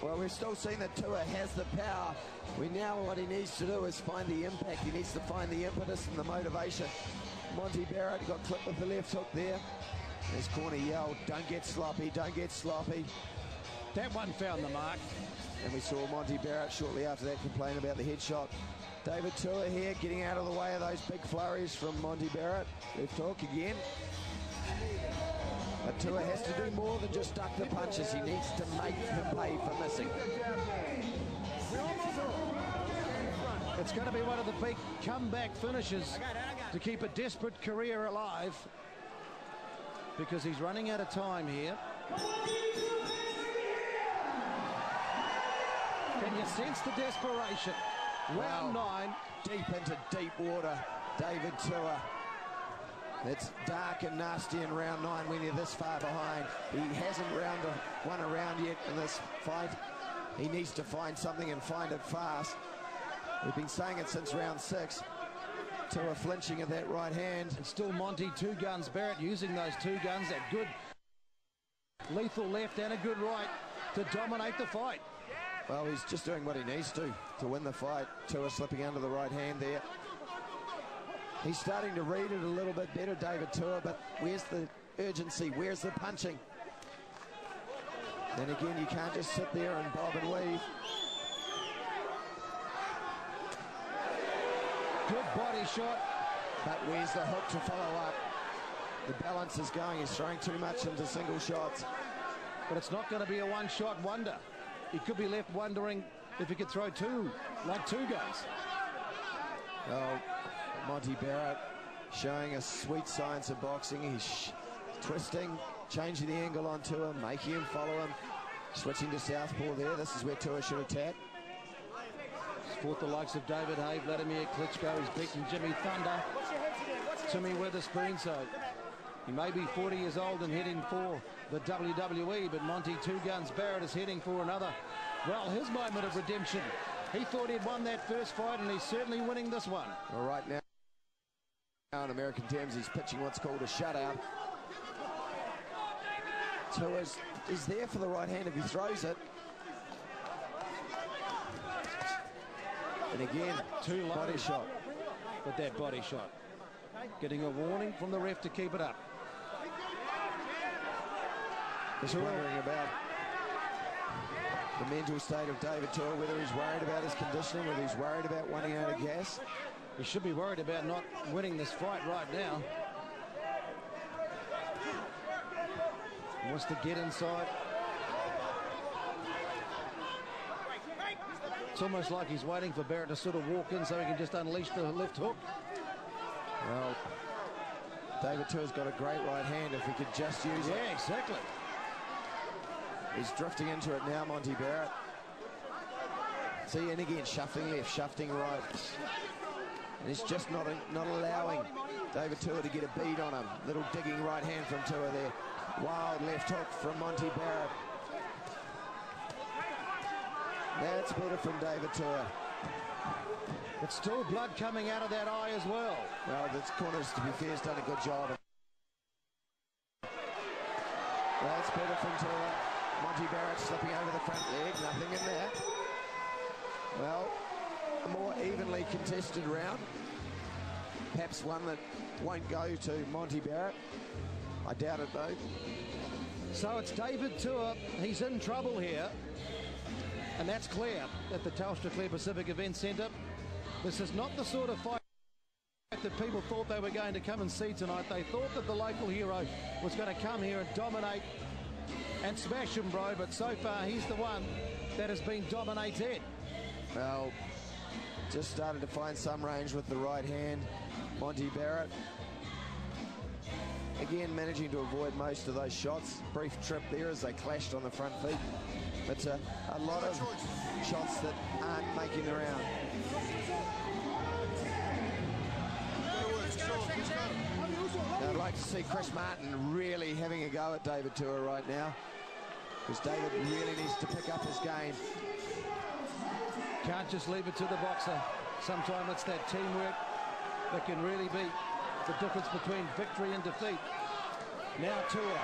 Well, we've still seen that Tua has the power. What he needs to do is find the impact. He needs to find the impetus and the motivation. Monty Barrett got clipped with the left hook there. His corner yelled, "Don't get sloppy, don't get sloppy." That one found the mark. And we saw Monty Barrett shortly after that complain about the headshot. David Tua here getting out of the way of those big flurries from Monty Barrett. Left hook again. But Tua has to do more than just duck the punches. He needs to make him pay for missing. It's going to be one of the big comeback finishes to keep a desperate career alive, because he's running out of time here. Can you sense the desperation? Round 9. Deep into deep water, David Tua. It's dark and nasty in round 9 when you're this far behind. He hasn't won a round yet in this fight. He needs to find something and find it fast. We've been saying it since round 6. Tua flinching at that right hand. And still Monty Two Guns Barrett using those two guns, that good lethal left and a good right to dominate the fight. Well, he's just doing what he needs to win the fight. Tua slipping under the right hand there. He's starting to read it a little bit better, David Tua, but where's the urgency? Where's the punching? Then again, you can't just sit there and bob and weave. Good body shot. But where's the hook to follow up? The balance is going. He's throwing too much into single shots. But it's not going to be a one-shot wonder. He could be left wondering if he could throw two, like Two Guns. Oh, Monty Barrett showing us sweet science of boxing. He's twisting, changing the angle on Tua, making him follow him, switching to southpaw there. This is where Tua should attack. He's fought the likes of David Hay, Vladimir Klitschko. He's beaten Jimmy Thunder, Timmy Witherspoon. So he may be 40 years old and heading for the WWE, but Monty Two Guns Barrett is heading for another, well, his moment of redemption. He thought he'd won that first fight, and he's certainly winning this one. All right, now in American terms, he's pitching what's called a shutout. Tua is there for the right hand if he throws it. And again, too low. Body shot. But that body shot. Getting a warning from the ref to keep it up. Just wondering about the mental state of David Tua, whether he's worried about his conditioning, whether he's worried about running out of gas. He should be worried about not winning this fight right now. He wants to get inside. It's almost like he's waiting for Barrett to sort of walk in so he can just unleash the left hook. Well, David Tua's got a great right hand if he could just use it. Yeah, exactly. He's drifting into it now, Monty Barrett. See, and again, shifting left, shifting right. And it's just not allowing David Tua to get a bead on him. Little digging right hand from Tua there. Wild left hook from Monty Barrett. That's better from David Tua. But still blood coming out of that eye as well. Well, this corner's, to be fair, has done a good job. That's better from Tua. Monty Barrett slipping over the front leg, nothing in there. Well, a more evenly contested round. Perhaps one that won't go to Monty Barrett. I doubt it, though. So it's David Tua. He's in trouble here. And that's clear at the Telstra Clear Pacific Event Centre. This is not the sort of fight that people thought they were going to come and see tonight. They thought that the local hero was going to come here and dominate and smash him, bro. But so far, he's the one that has been dominated. Well, just started to find some range with the right hand. Monty Barrett. Again, managing to avoid most of those shots. Brief trip there as they clashed on the front feet. But a lot of shots that aren't making the round. Now, I'd like to see Chris Martin really having a go at David Tua right now, because David really needs to pick up his game. Can't just leave it to the boxer. Sometimes it's that teamwork that can really be the difference between victory and defeat. Now Tua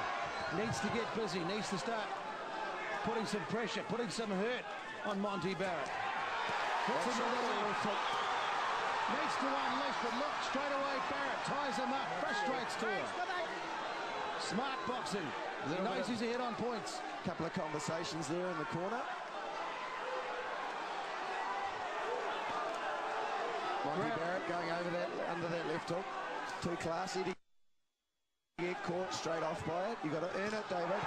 needs to get busy, needs to start putting some pressure, putting some hurt on Monty Barrett. Needs to unleash, but look, straight away Barrett ties him up, frustrates Tua. Smart boxing. He knows he's ahead on points. Couple of conversations there in the corner. Monty Barrett going over that, under that left hook. Too classy to get caught straight off by it. You got to earn it, David.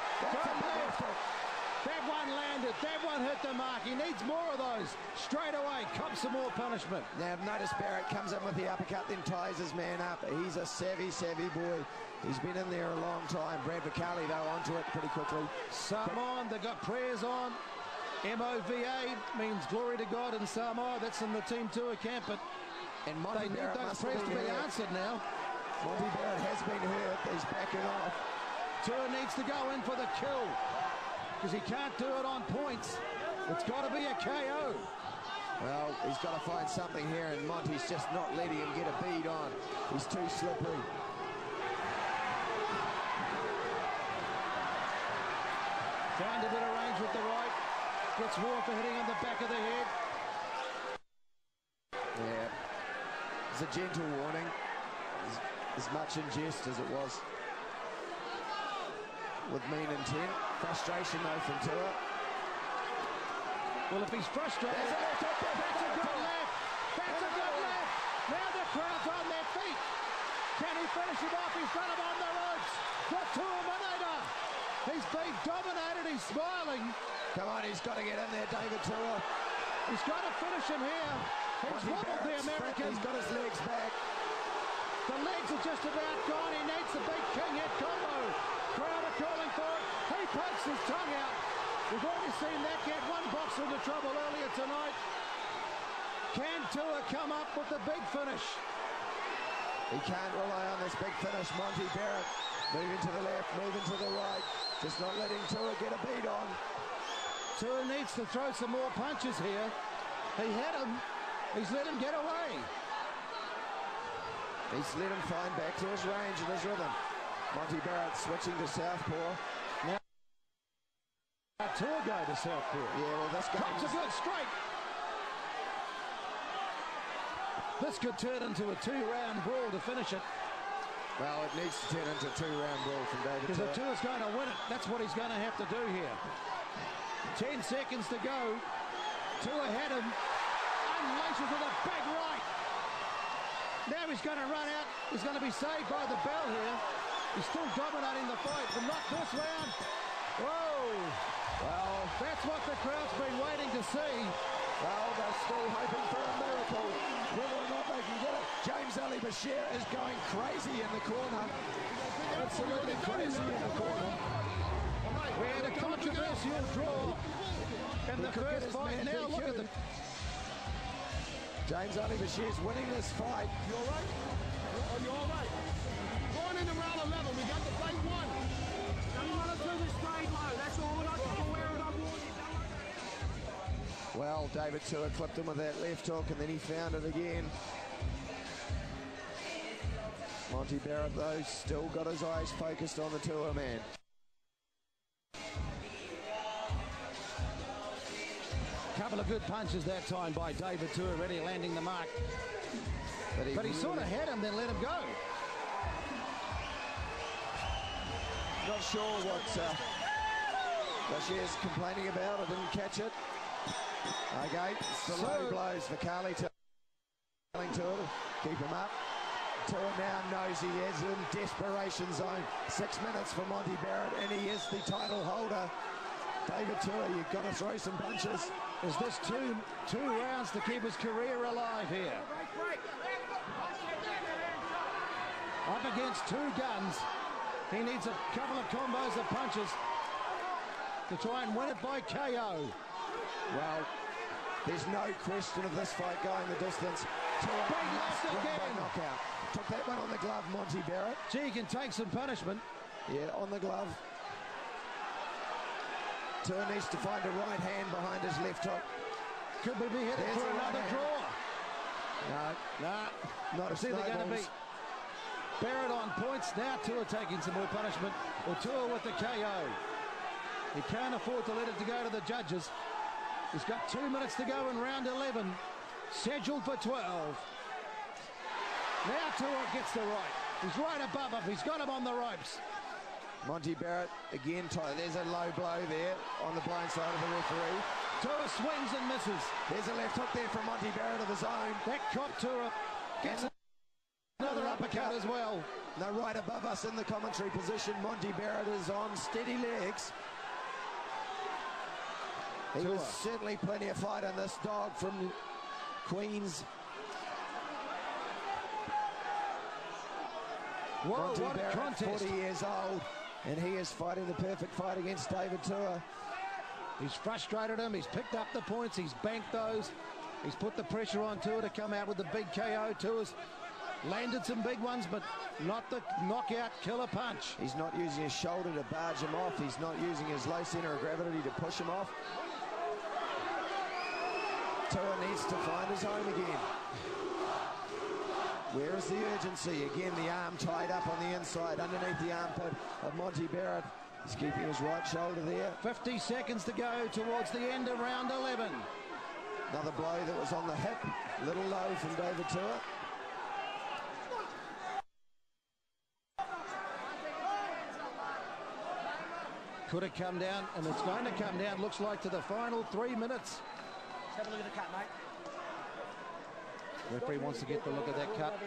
That one landed. That one hit the mark. He needs more of those. Straight away, cop some more punishment. Now, notice Barrett comes in with the uppercut, then ties his man up. He's a savvy boy. He's been in there a long time. Brad Vicali, though, onto it pretty quickly. Samoan, they got prayers on. MOVA means glory to God in Samoa. That's in the Team Tua camp, but and Monty they need Barrett those prayers to be answered now. Monty Barrett has been hurt. He's backing off. Tua needs to go in for the kill, because he can't do it on points. It's got to be a KO. Well, he's got to find something here, and Monty's just not letting him get a bead on. He's too slippery. Found a bit of range with the right. Gets War for hitting on the back of the head. Yeah. It's a gentle warning. As much in jest as it was with mean intent. Frustration, though, from Tua. Well, if he's frustrated, that's a good left. That's a good left. Now the crowd's on their feet. Can he finish him off? He's got him on the ropes. The Tua-Minator. He's being dominated. He's smiling. Come on, he's got to get in there, David Tua. He's got to finish him here. He's wobbled the American. He's got his legs back. The legs are just about gone. He needs the big king head combo. Crowd are calling for it. He pokes his tongue out. We've already seen that get one boxer into trouble earlier tonight. Can Tua come up with the big finish? He can't rely on this big finish. Monty Barrett moving to the left, moving to the right. Just not letting Tua get a beat on. Tua needs to throw some more punches here. He had him. He's let him get away. He's let him find back to his range and his rhythm. Monty Barrett switching to southpaw. Now Tua go to southpaw. Yeah, well, this guy comes a good straight. This could turn into a two-round brawl to finish it. Well, it needs to turn into a two-round brawl from David Tua. Because if Tua's going to win it, that's what he's going to have to do here. 10 seconds to go. Tua had him. Unleashes with a big right. Now he's going to run out. He's going to be saved by the bell here. He's still dominating the fight, but not this round. Whoa. Well, that's what the crowd's been waiting to see. Well, they're still hoping for a miracle. Whether or not they can get it. James Ali Bashir is going crazy in the corner. Absolutely crazy in the corner. We had a controversial draw in the first fight. Now look at the... James Ali Bashir's winning this fight. You all right? Are you all right? Going into round 11, we got the fight won. I'm going to do this straight low. That's all we're not aware of. Well, David Tua clipped him with that left hook, and then he found it again. Monty Barrett, though, still got his eyes focused on the Tua man. Couple of good punches that time by David Tua, already landing the mark. But he really sort of had him, then let him go. Not sure what Bashir's complaining about. I didn't catch it. Okay, the low blows. Vicali telling Tua to keep him up. Tua now knows he is in desperation zone. 6 minutes for Monty Barrett, and he is the title holder. David Tua, you've got to throw some punches. Is this two rounds to keep his career alive here? Up against two guns. He needs a couple of combos of punches to try and win it by KO. Well, there's no question of this fight going the distance. Big left again. Knockout. Took that one on the glove, Monty Barrett. Gee, he can take some punishment. Yeah, on the glove. Tua needs to find a right hand behind his left hook. Could we be headed for another draw? No, not it's either going to be Barrett on points. Now Tua taking some more punishment, or Tua with the KO. He can't afford to let it to go to the judges. He's got 2 minutes to go in round 11, scheduled for 12. Now Tua gets the right. He's right above him. He's got him on the ropes. Monty Barrett again. There's a low blow there on the blind side of the referee. Tua swings and misses. There's a left hook there from Monty Barrett of his own. That cop Tua gets another uppercut as well. Now right above us in the commentary position, Monty Barrett is on steady legs. He was certainly plenty of fight on this dog from Queens. Whoa, Monty what Barrett, a contest. 40 years old, and he is fighting the perfect fight against David Tua. He's frustrated him. He's picked up the points. He's banked those. He's put the pressure on Tua to come out with the big KO. Tua's landed some big ones, but not the knockout killer punch. He's not using his shoulder to barge him off. He's not using his low center of gravity to push him off. Tua needs to find his home again. Where is the urgency? Again, the arm tied up on the inside underneath the armpit of Monty Barrett. He's keeping his right shoulder there. 50 seconds to go towards the end of round 11. Another blow that was on the hip. Little low from David Tua. Could have come down, and it's going to come down, looks like, to the final 3 minutes. Let's have a look at the cut, mate. Referee wants to get the look at that cut.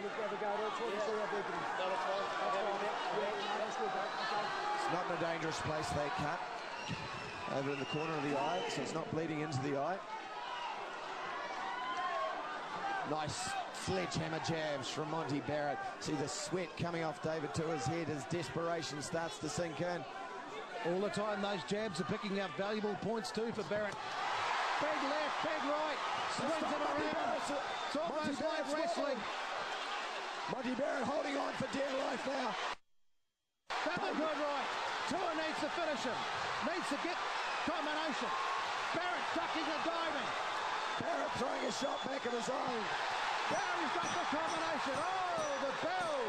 It's not in a dangerous place, that cut. Over in the corner of the eye, so it's not bleeding into the eye. Nice sledgehammer jabs from Monty Barrett. See the sweat coming off David Tua's head as desperation starts to sink in. All the time those jabs are picking up valuable points too for Barrett. Big left, big right, swings it around. It's almost like wrestling. Monty Barrett holding on for dear life now. Another good right. Tua needs to finish him. Needs to get combination. Barrett ducking and diving. Barrett throwing a shot back of his own. Now he's got the combination. Oh, the bell.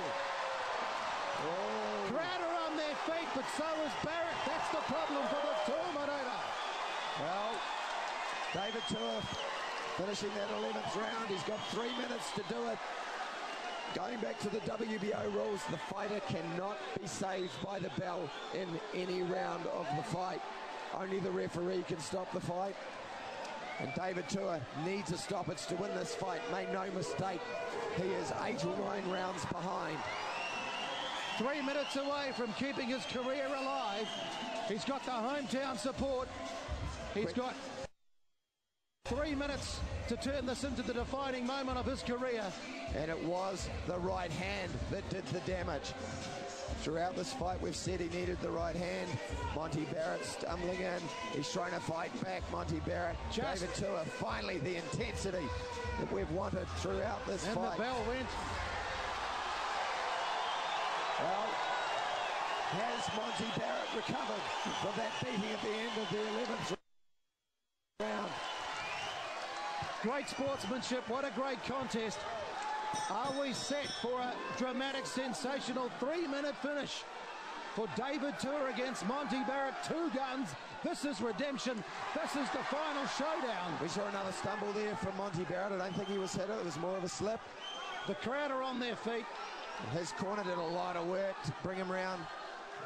Oh. Crowd are on their feet, but so is Barrett. That's the problem for the Tua maneuver. Well, David Tua finishing that 11th round. He's got 3 minutes to do it. Going back to the WBO rules, the fighter cannot be saved by the bell in any round of the fight. Only the referee can stop the fight. And David Tua needs a stoppage to win this fight. Make no mistake, he is 8 or 9 rounds behind. 3 minutes away from keeping his career alive. He's got the hometown support. He's got 3 minutes to turn this into the defining moment of his career. And it was the right hand that did the damage. Throughout this fight, we've said he needed the right hand. Monty Barrett stumbling in. He's trying to fight back, Monty Barrett. David Tua, finally the intensity that we've wanted throughout this fight. And the bell went. Well, has Monty Barrett recovered from that beating at the end of the 11th round? Great sportsmanship. What a great contest. Are we set for a dramatic, sensational 3-minute finish for David Tua against Monty Barrett? 2 guns. This is redemption. This is the final showdown. We saw another stumble there from Monty Barrett. I don't think he was hit. It was more of a slip. The crowd are on their feet. His corner did a lot of work to bring him round.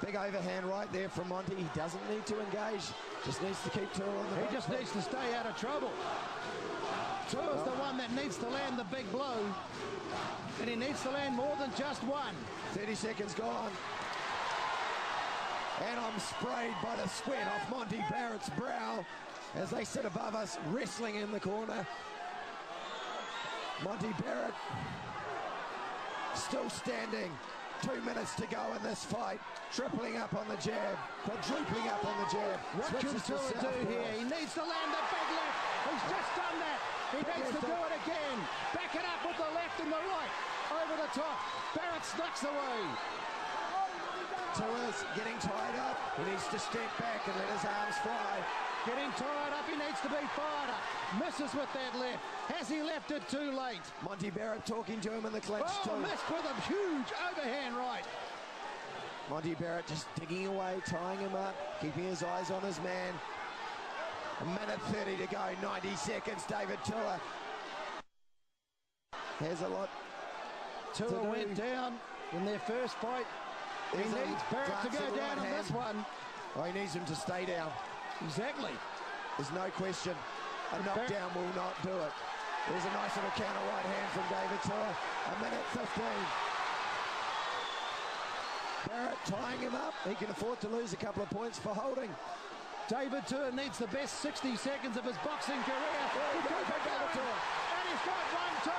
Big overhand right there from Monty. He doesn't need to engage. Just needs to keep Tua on the back. He just needs to stay out of trouble. Tua's the one that needs to land the big blow. And he needs to land more than just one. 30 seconds gone. And I'm sprayed by the sweat off Monty Barrett's brow as they sit above us, wrestling in the corner. Monty Barrett still standing, 2 minutes to go in this fight. Tripling up on the jab, quadrupling up on the jab. What can Switches to Tua do southpaw. here? He needs to land the big left. He's just done that. He needs to do it again. Back it up with the left and the right. Over the top. Barrett snucks away. Tua's getting tied up. He needs to step back and let his arms fly. Getting tied up. He needs to be fired up. Misses with that left. Has he left it too late? Monty Barrett talking to him in the clinch Oh, too. missed with a huge overhand right. Monty Barrett just digging away, tying him up, keeping his eyes on his man. A minute 30 to go, 90 seconds, David Tua. There's a lot Tua to do. went down in their first fight. He There's a needs Barrett to glance go at the down right on this hand. one. Oh, he needs him to stay down. Exactly. There's no question. A knockdown will not do it. There's a nice little counter right hand from David Tua. A minute 15. Barrett tying him up. He can afford to lose a couple of points for holding. David Tua needs the best 60 seconds of his boxing career. There we go for David Tua. And he's got 1, 2.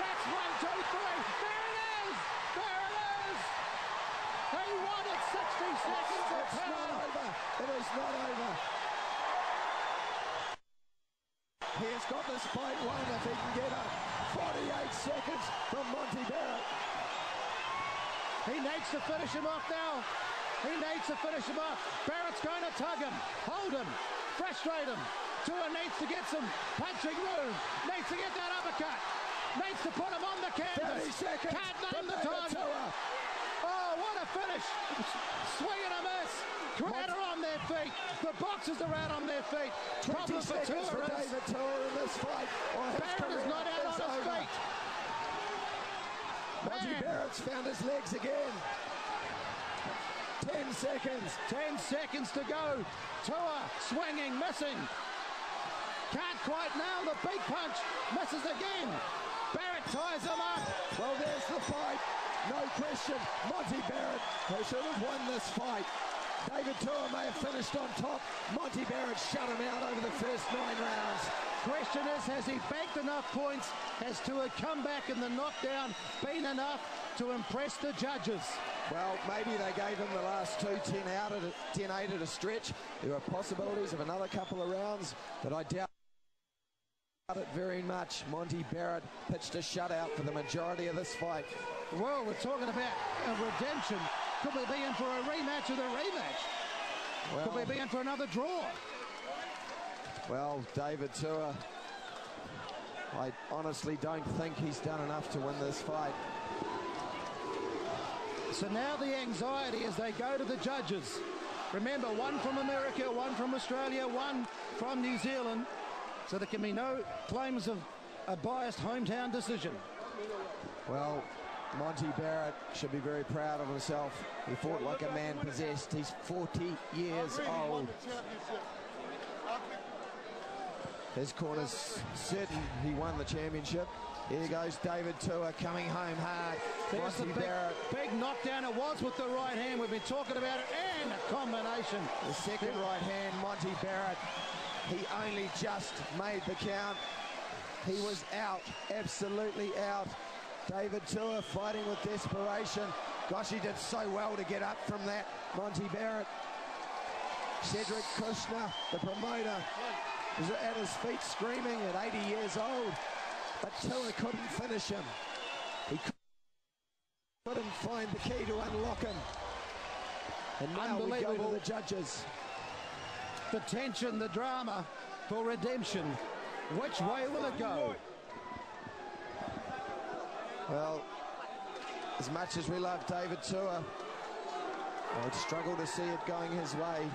That's 1, 2, 3. There it is. There it is. He wanted 60 seconds of It's not power. over. It is not over. He has got this fight won if he can get a 48 seconds from Monty Barrett. He needs to finish him off now. He needs to finish him off. Barrett's going to tug him, hold him, frustrate him. Tua needs to get some punching room. Needs to get that uppercut. Needs to put him on the 30 canvas. seconds. Can't name the for time. David Tua. Oh, what a finish. Swing and a miss. Crowd are on their feet. The boxers are out on their feet. 20 Problem for seconds for Tua is David Tua in this fight. Oh, his Barrett is career not out on is his over. feet. Monty Man. Barrett's found his legs again. 10 seconds. 10 seconds to go. Tua swinging, missing. Can't quite nail the big punch. Misses again. Barrett ties him up. Well, there's the fight. No question. Monty Barrett, who should have won this fight. David Tua may have finished on top. Monty Barrett shut him out over the first 9 rounds. Question is, has he banked enough points? Has Tua come back in the knockdown been enough to impress the judges? Well, maybe they gave him the last 2 10-8 at a stretch. There are possibilities of another couple of rounds, but I doubt it very much. Monty Barrett pitched a shutout for the majority of this fight. Well, we're talking about a redemption. Could we be in for a rematch of the rematch? Could we be in for another draw? Well, David Tua, I honestly don't think he's done enough to win this fight. So now the anxiety as they go to the judges. Remember, one from America, one from Australia, one from New Zealand. So there can be no claims of a biased hometown decision. Well, Monty Barrett should be very proud of himself. He fought like a man possessed. He's 40 years old. His corner's certain he won the championship. Here goes David Tua coming home hard. There's the Monty Barrett. big knockdown. It was with the right hand. We've been talking about it. And a combination. The second right hand, Monty Barrett. He only just made the count. He was out, absolutely out. David Tua fighting with desperation. Gosh, he did so well to get up from that, Monty Barrett. Cedric Kushner, the promoter, was at his feet screaming at 80 years old. But Tua couldn't finish him. He couldn't find the key to unlock him. And now we go to Unbelievable. the judges. The tension, the drama for redemption. Which way will it go? Well, as much as we love David Tua, I would struggle to see it going his way.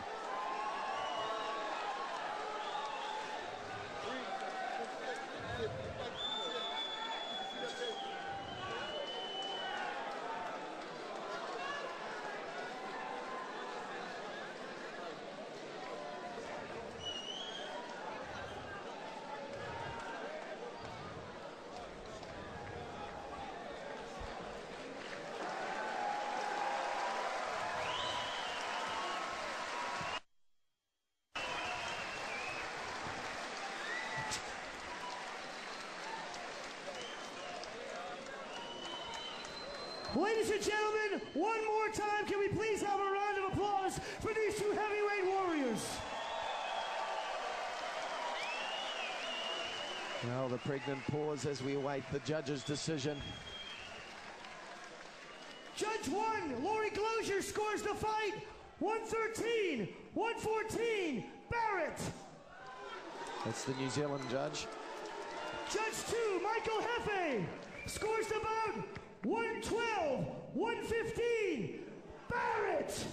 Ladies and gentlemen, gentlemen, one more time, can we please have a round of applause for these two heavyweight warriors? Well, the pregnant pause as we await the judge's decision. Judge 1, Laurie Glozier scores the fight, 113-114, Barrett. That's the New Zealand judge. Judge 2, Michael Hefe, scores the bout, 112-115, Barrett.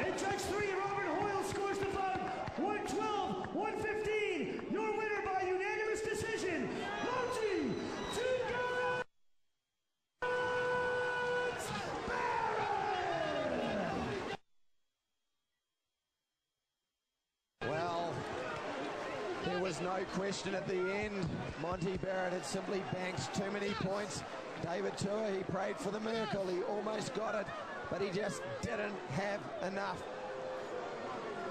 And Judge 3, Robert Hoyle, scores the bout, 112-115. Your winner by unanimous decision, Monty Two Guns Barrett. Well, there was no question at the end. Monty Barrett had simply banked too many points. David Tua, he prayed for the miracle. He almost got it, but he just didn't have enough.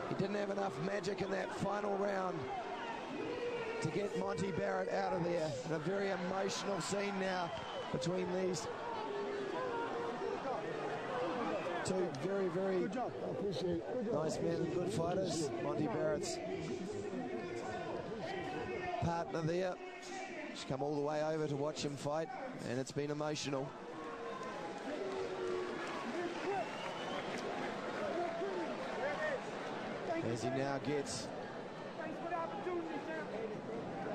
He didn't have enough magic in that final round to get Monty Barrett out of there. And a very emotional scene now between these two very, very nice men and good fighters. Monty Barrett's partner there. She's come all the way over to watch him fight, and it's been emotional. As he now gets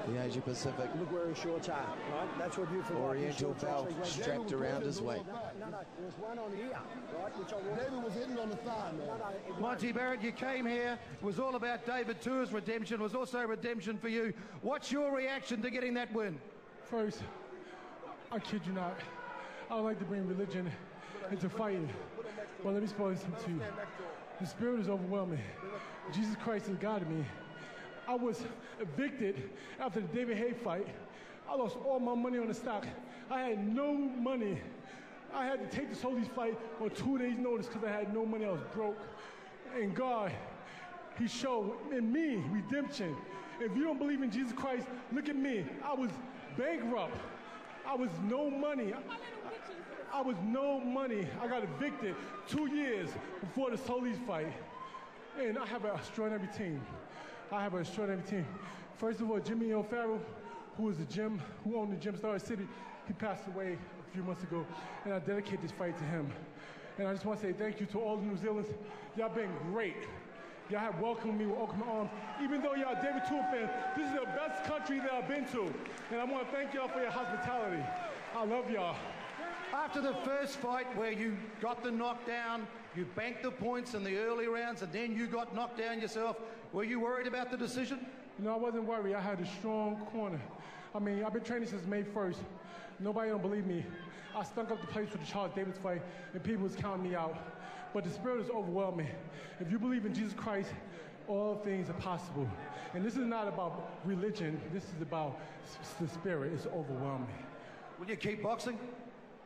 the Asia Pacific Look where his shorts are, right? That's what you forgot. Oriental belt strapped around his waist. No, there's one on here, right? Which I want. David was hitting on the thigh, man. Monty Barrett, you came here. It was all about David Tua's redemption. It was also redemption for you. What's your reaction to getting that win? First, I kid you not, I would like to bring religion into fighting. But let me explain something to you. The spirit is overwhelming. Jesus Christ has guided me. I was evicted after the David Haye fight. I lost all my money on the stock. I had no money. I had to take the Solis fight on 2 days' notice because I had no money. I was broke. And God, He showed in me redemption. If you don't believe in Jesus Christ, look at me. I was bankrupt. I was no money. I was no money. I got evicted 2 years before the Solis fight. And I have an extraordinary team. First of all, Jimmy O'Farrell, who owned the gym Star City, he passed away a few months ago, and I dedicate this fight to him. And I just want to say thank you to all the New Zealanders. Y'all been great. Y'all have welcomed me with open arms. Even though y'all David Tua fans, this is the best country that I've been to. And I want to thank y'all for your hospitality. I love y'all. After the first fight where you got the knockdown, you banked the points in the early rounds, and then you got knocked down yourself, were you worried about the decision? No, I wasn't worried. I had a strong corner. I mean, I've been training since May 1st. Nobody don't believe me. I stunk up the place for the Charles Davis fight, and people was counting me out. But the spirit is overwhelming. If you believe in Jesus Christ, all things are possible. And this is not about religion. This is about the spirit. It's overwhelming. Will you keep boxing?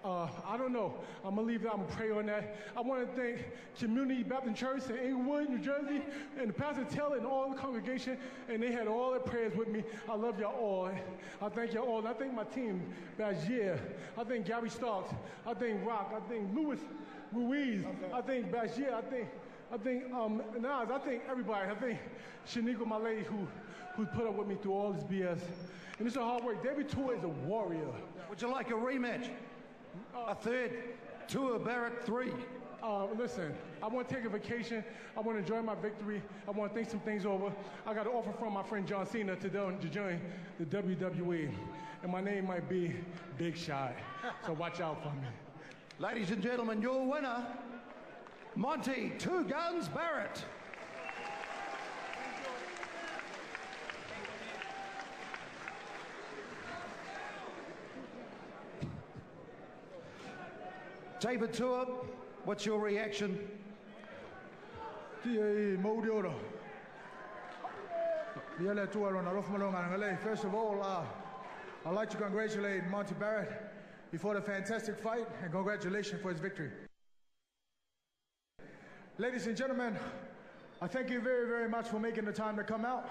I don't know. I'm going to leave that. I'm going to pray on that. I want to thank Community Baptist Church in Inglewood, New Jersey, and Pastor Taylor and all the congregation, and they had all their prayers with me. I love y'all all. I thank y'all all. And I thank my team, Bazier. I thank Gary Starks. I thank Rock. I thank Louis Ruiz. I thank Bazier. I think Nas. I thank everybody. I thank Shaniqua, my lady, who put up with me through all this BS. And it's a hard work. David Tua is a warrior. Would you like a rematch? A third, Tua Barrett 3. Listen, I want to take a vacation. I want to enjoy my victory. I want to think some things over. I got an offer from my friend John Cena to join the WWE. And my name might be Big Shot. So watch out for me. Ladies and gentlemen, your winner, Monty Two Guns Barrett. David Tua, what's your reaction? First of all, I'd like to congratulate Monty Barrett before the fantastic fight, and congratulations for his victory. Ladies and gentlemen, I thank you very, very much for making the time to come out.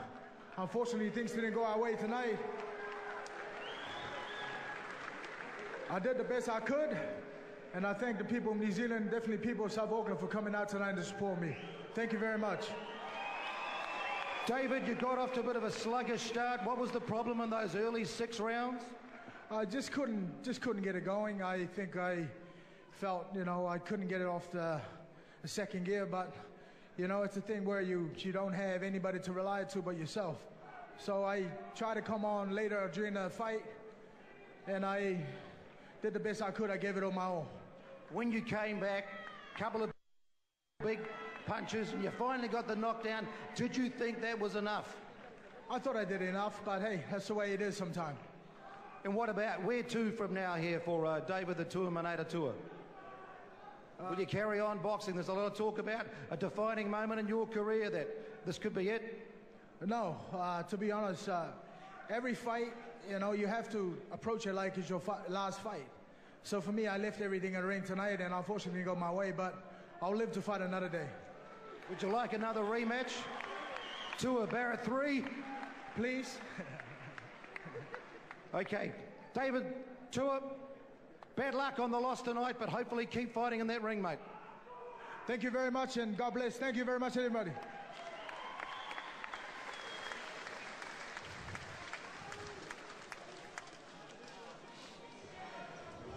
Unfortunately, things didn't go our way tonight. I did the best I could, And I thank the people of New Zealand, definitely people of South Auckland for coming out tonight to support me. Thank you very much. David, you got off to a bit of a sluggish start. What was the problem in those early 6 rounds? I just couldn't get it going. I think I felt, I couldn't get it off the second gear, but, it's a thing where you don't have anybody to rely to but yourself. So I tried to come on later during the fight, and I did the best I could. I gave it all my all. When you came back, a couple of big punches, and you finally got the knockdown, did you think that was enough? I thought I did enough, but hey, that's the way it is sometimes. And what about, where to from now here for David the Tuamanata Tour? Will you carry on boxing? There's a lot of talk about a defining moment in your career that this could be it. No, to be honest, every fight, you have to approach it like it's your last fight. So for me, I left everything in the ring tonight, and unfortunately got my way, but I'll live to fight another day. Would you like another rematch? Tua Barrett 3? Please. Okay, David Tua, bad luck on the loss tonight, but hopefully keep fighting in that ring, mate. Thank you very much, and God bless. Thank you very much, everybody.